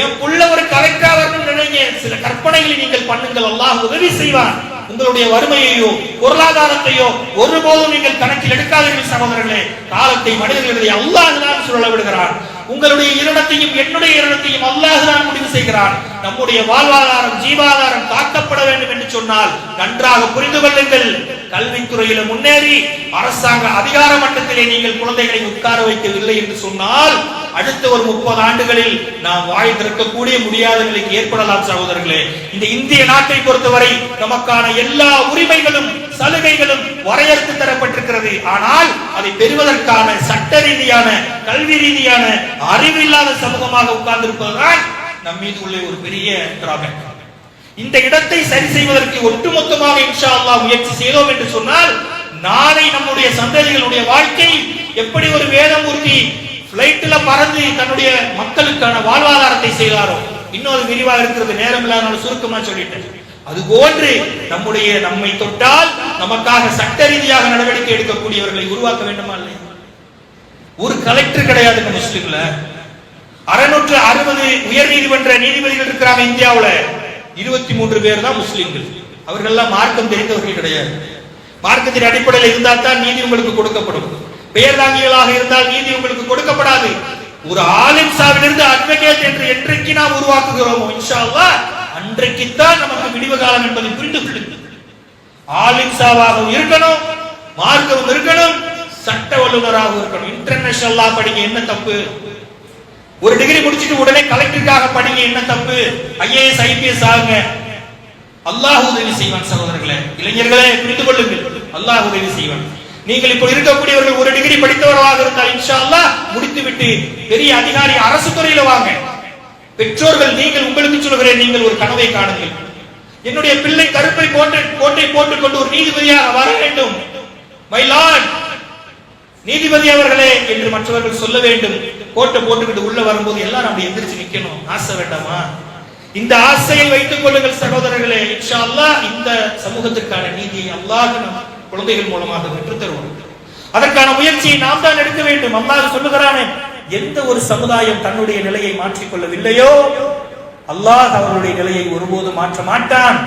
என் புள்ள ஒரு கலெக்டரா வரணும் நினைங்க. சில கற்பனைகளை நீங்கள் பண்ணுங்கள், அல்லாஹ் உதவி செய்வான். உங்களுடைய வறுமையையோ பொருளாதாரத்தையோ ஒருபோதும் நீங்கள் கணக்கில் நீங்கள் எடுக்காதீர்கள் சகோதரர்களே. காலத்தை மனிதர்களை அல்லாஹ் தான் சொல்ல விடுகிறான். உங்களுடைய இரணத்தையும் என்னுடைய இரணத்தையும் அல்லாஹ் தான் முடிவு செய்கிறான். நம்முடைய வாழ்வாதாரம் ஜீவாதாரம் காக்கப்பட வேண்டும் என்று சொன்னால் நன்றாக புரிந்து கொள்ளுங்கள். கல்வித்துறையில முன்னேறி அரசாங்க அதிகார மட்டத்திலே நீங்கள் குழந்தைகளை உட்கார வைக்கவில்லை என்று சொன்னால் அடுத்த ஒரு 30 ஆண்டுகளில் நாம் வாய் திறக்கக்கூடிய முடியாத நிலைக்கு ஏற்படலாம் சகோதரர்களே. இந்த இந்திய நாட்டை பொறுத்தவரை நமக்கான எல்லா உரிமைகளும் சலுகைகளும் வரையறுத்து தரப்பட்டிருக்கிறது. ஆனால் அதை பெறுவதற்கான சட்ட ரீதியான கல்வி ரீதியான அறிவில்லாத சமூகமாக உட்கார்ந்திருப்பதுதான் நம் மீது உள்ள ஒரு பெரிய டிராபேக். இந்த இடத்தை சரி செய்வதற்கு ஒட்டுமொத்தமாக இன்ஷா அல்லாஹ் முயற்சி செய்தோம் என்று சொன்னால் நாளை நம்முடைய சந்ததிகளுடைய வாழ்க்கை எப்படி ஒரு வேதமூர்த்தி பிளைட்ல பறந்து தன்னுடைய மக்களுக்கான வாழ்வாதாரத்தை செய்தாரோ, இன்னொரு விரிவாக இருக்கிறது, நேரம் இல்லாத சுருக்கமா சொல்லிட்டேன். அதுபோன்று நம்மை தொட்டால் நமக்காக சட்ட ரீதியாக நடவடிக்கை எடுக்கக்கூடியவர்களை உருவாக்க வேண்டுமா இல்லை? ஒரு கலெக்டர் கிடையாது முஸ்லிம்ல. 660 உயர் நீதிமன்ற நீதிபதிகள் இருக்கிறாங்க இந்தியாவுல. 23 பேர் தான் முஸ்லிம்கள். அவர்கள் எல்லாம் மார்க்கம் தெரிந்தவர்கள் கிடையாது. மார்க்கத்தின் அடிப்படையில் இருந்தால் தான் நீதி உங்களுக்கு கொடுக்கப்படும். பெயர் தாங்கிகளாக இருந்தால் நீதி உங்களுக்கு கொடுக்கப்படாது. ஒரு ஆலிம் சாவிலிருந்து அட்வொகேட் என்று என்றைக்கு நாம் உருவாக்குகிறோமோ இன்ஷா அல்லாஹ் அன்றைக்குத்தான் நமக்கு விடிவு காலம் என்பதை புரிந்து கொள்ளுங்கள். ஆலிம் சாவாகவும் இருக்கணும், மார்க்கவும் இருக்கணும், சட்ட வல்லுநராகவும் இருக்கணும். இன்டர்நேஷனலா படிங்க, என்ன தப்பு? ஒரு டிகிரி முடிச்சிட்டு உடனே கலெக்டருக்காக படிங்க, என்ன தப்பு? IAS IPS ஆகுங்க. அல்லாஹ் உதவி செய்வான் சகோதரர்களே. இளைஞர்களே புரிந்து கொள்ளுங்கள், அல்லாஹ் உதவி செய்வான். நீங்கள் இப்போ இருக்கக்கூடியவர்கள் ஒரு டிகிரி படித்தவர்களாக இருந்தால் இன்ஷா அல்லாஹ் முடித்துவிட்டு பெரிய அதிகாரி அரசு துறையில வாங்க. பெற்றோர்கள் நீங்கள் உங்களுக்கு சொல்கிறேன், நீங்கள் ஒரு கனவை காணுங்கள். என்னுடைய பிள்ளை கருப்பை கோட்டை போட்டுக் கொண்டு ஒரு நீதிபதியாக வர வேண்டும், மை லார்ட் நீதிபதி அவர்களே என்று மற்றவர்கள் சொல்ல வேண்டும். கோட்டை போட்டுக்கிட்டு உள்ள வரும்போது எல்லாரும் அப்படி எந்திரிச்சு நிக்கணும். ஆசை வேண்டாமா? இந்த ஆசையை வைத்துக் கொள்ளுங்கள் சகோதரர்களே. இன்ஷா அல்லாஹ் இந்த சமூகத்திற்கான நீதியை அல்லாஹ் நம் குழந்தைகள் மூலமாக பெற்று தருவோம். அதற்கான முயற்சியை நாம் தான் எடுக்க வேண்டும். அல்லாஹ் சொல்லுகிறானே, எந்த ஒரு சமுதாயம் தன்னுடைய நிலையை மாற்றிக்கொள்ளவில்லையோ அல்லாஹ் அவருடைய நிலையை ஒருபோது மாற்ற மாட்டான்.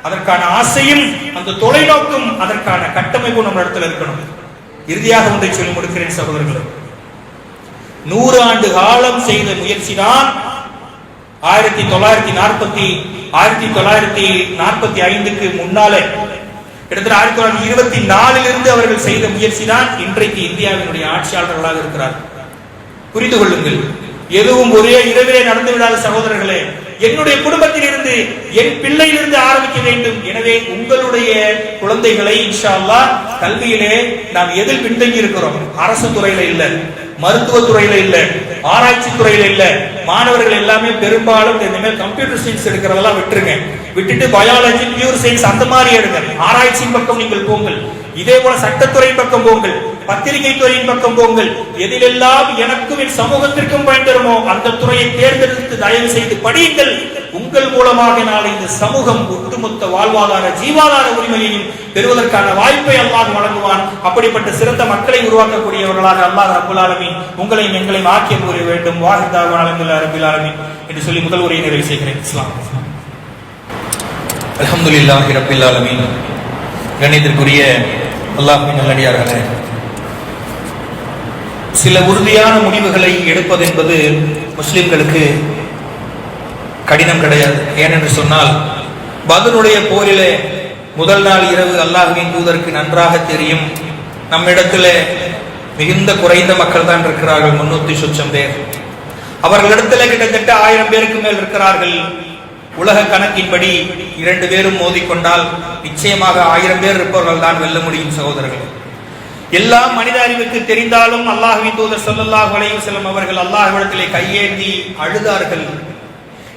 அதற்கான ஆசையும் அந்த தொலைநோக்கும் அதற்கான கட்டமைப்பும் நம்ம இடத்துல இருக்கணும். இறுதியாக ஒன்றை சொல்லி முடிக்கிறேன் சகோதரர்களே. 100 ஆண்டு காலம் செய்த முயற்சி தான் 1945க்கு முன்னாலே கிட்டத்தட்ட 1924 அவர்கள் செய்த முயற்சி தான் இன்றைக்கு இந்தியாவினுடைய ஆட்சியாளர்களாக இருக்கிறார். புரிந்து கொள்ளுங்கள், எதுவும் ஒரே இரவிலே நடந்து விடாத சகோதரர்களே. என்னுடைய குடும்பத்தில் இருந்து என் பிள்ளையிலிருந்து ஆரம்பிக்க வேண்டும். எனவே உங்களுடைய குழந்தைகளை இன்ஷா அல்லாஹ் கல்வியிலே நாம் எதில் பின்தங்கி இருக்கிறோம்? அரசு துறையில இல்ல, மருத்துவ துறையில இல்ல, ஆராய்ச்சி துறையில இல்ல. மாணவர்கள் எல்லாமே பெரும்பாலும் இந்த கம்ப்யூட்டர் சயின்ஸ் எடுக்கிறதெல்லாம் விட்டுருங்க. விட்டுட்டு பயாலஜி, பியூர் சயின்ஸ் அந்த மாதிரி எடுங்க. ஆராய்ச்சியின் பக்கம் நீங்கள் போங்கள். இதே போல சட்டத்துறையின் பக்கம் போங்கள், பத்திரிகை துறையின் பக்கம் போங்கள். எதிலெல்லாம் எனக்கும் என் சமூகத்திற்கும் பயன் தருமோ அந்த துறையை தேர்ந்தெடுத்து தயவு செய்து படியுங்கள். உங்கள் மூலமாக நாளை இந்த சமூகம் ஒட்டுமொத்த வாழ்வாதார ஜீவாதார உரிமையையும் பெறுவதற்கான வாய்ப்பை அல்லாஹ் வழங்குவான். அப்படிப்பட்ட சிறந்த மக்களை உருவாக்கக்கூடியவர்களாக அல்லாஹ் ரப்பல் ஆலமீன் உங்களையும் எங்களையும் ஆக்கிய கூறிய வேண்டும். வாஹிதாவான அல்ஹம்துலில்லாஹி ரப்பில் ஆலமீன் என்று சொல்லி முதல் உரையை நிறைவு செய்கிறேன். இஸ்லாம். அல்ஹம்துலில்லாஹி ரப்பில் ஆலமீன். கண்ணியத்திற்குரிய அல்லாஹ்வின் நல்லடியார்களே, சில உறுதியான முடிவுகளை எடுப்பது என்பது முஸ்லிம்களுக்கு கடினம் கிடையாது. ஏனென்று சொன்னால் பத்ருடைய போரிலே முதல் நாள் இரவு அல்லாஹ்வின் தூதருக்கு நன்றாக தெரியும், நம்மிடத்திலே மிகுந்த குறைந்த மக்கள் தான் இருக்கிறார்கள், 300 சொச்சம் பேர். அவர்களிடத்திலே கிட்டத்தட்ட 1000 பேருக்கு மேல் இருக்கிறார்கள். உலக கணக்கின்படி 2 பேரும் மோதிக்கொண்டால் நிச்சயமாக 1000 பேர் இருப்பவர்கள் தான் வெல்ல முடியும் சகோதரர்கள். எல்லாம் மனித அறிவுக்கு தெரிந்தாலும் அல்லாஹ்வின் தூதர் ஸல்லல்லாஹு அலைஹி வஸல்லம் அவர்கள் அல்லாஹ்விடத்திலே கையேந்தி அழுதார்கள்.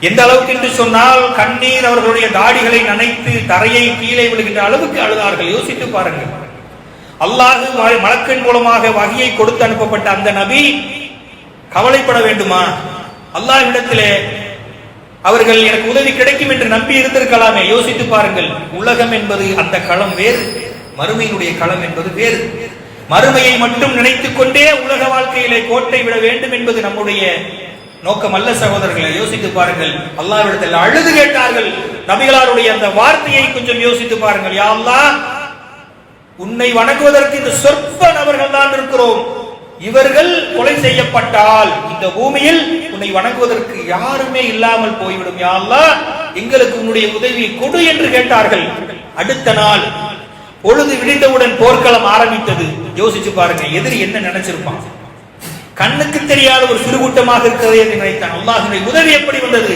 எந்த அளவுக்கு என்று சொன்னால் கண்ணீர் அவர்களுடைய தாடிகளை நனைத்து தரையை கீழே விழுகின்ற அளவுக்கு அழுதார்கள். யோசித்து பாருங்கள். அல்லாஹ் மலக்கின் மூலமாக வஹியை கொடுத்து அனுப்பப்பட்ட அந்த நபி கவலைப்பட வேண்டுமா? அல்லாஹ்விடத்திலே அவர்கள் எனக்கு உதவி கிடைக்கும் என்று நம்பி இருந்திருக்கலாமே. யோசித்து பாருங்கள். உலகம் என்பது அந்த களம் வேறு, மறுமையினுடைய களம் என்பது வேறு. மறுமையை மட்டும் நினைத்துக் கொண்டே உலக வாழ்க்கையிலே கோட்டை விட வேண்டும் என்பது நம்முடைய நோக்கம் அல்ல சகோதரர்களை. யோசித்து பாருங்கள். அல்லாஹ்விடத்தில் அழுது கேட்டார்கள். நபிகளாருடைய அந்த வார்த்தையை கொஞ்சம் யோசித்து பாருங்கள். யா அல்லாஹ், உன்னை வணங்குவதற்கு இந்த சொற்ப பார்க்கிறோம். இவர்கள் கொலை செய்யப்பட்டால் இந்த பூமியில் உன்னை வணங்குவதற்கு யாருமே இல்லாமல் போய்விடும். யா அல்லாஹ், எங்களுக்கு உன்னுடைய உதவியை கொடு என்று கேட்டார்கள். அடுத்த நாள் பொழுது விடிந்தவுடன் போர்க்களம் ஆரம்பித்தது. யோசிச்சு பாருங்க, எதிரி என்ன நினைச்சிருப்பான்? கண்ணுக்கு தெரியாத ஒரு சிறுகூட்டமாக இருக்கிறது என்று நினைத்தான். அல்லாஹ்வுடைய உதவி எப்படி வந்தது?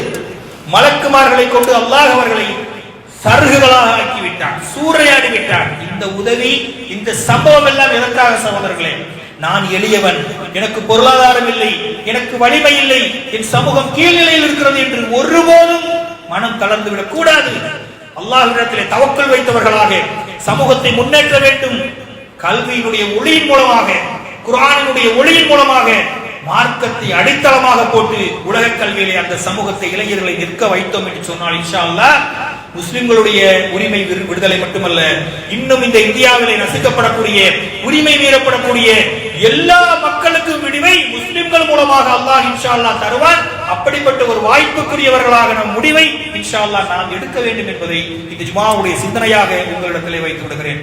மலக்குமார்களை கொண்டு அல்லாஹ் அவர்களை சருகுகளாக ஆக்கிவிட்டான், சூறையாடி விட்டான். இந்த உதவி, இந்த சம்பவம் எல்லாம் எதற்காக சகோதரர்களே? நான் எளியவன், எனக்கு பொருளாதாரம் இல்லை, எனக்கு வலிமை இல்லை, என் சமூகம் கீழ்நிலையில் இருக்கிறது என்று ஒருபோதும் மனம் தளர்ந்து விடக் கூடாது. அல்லாஹ்விடத்திலே தவக்கல் வைத்தவர்களாக சமூகத்தை முன்னேற்ற வேண்டும். கல்வியினுடைய ஒளியின் மூலமாக, குர்ஆனினுடைய ஒளியின் மூலமாக மார்க்கத்தை அடித்தளமாக போட்டு உலக கல்வியிலே அந்த சமூகத்தை, இளைஞர்களை நிற்க வைத்தோம் என்று சொன்னால் இன்ஷா அல்லாஹ் முஸ்லிம்களுடைய உரிமை விடுதலை மட்டுமல்ல, இன்னும் இந்த இந்தியாவிலே நசுக்கப்படக்கூடிய, உரிமை மீறப்படக்கூடிய எல்லா மக்களுக்கும் விடுவை முஸ்லிம்கள் மூலமாக அல்லாஹ் இன்ஷா அல்லாஹ் தருவான். அப்படிப்பட்ட ஒரு வாய்ப்புக்குரியவர்களாக நம் முடிவை இன்ஷா அல்லாஹ் நாம் எடுக்க வேண்டும் என்பதை இந்த ஜுமாவுடைய சிந்தனையாக உங்களிடத்திலே வைத்து விடுகிறேன்.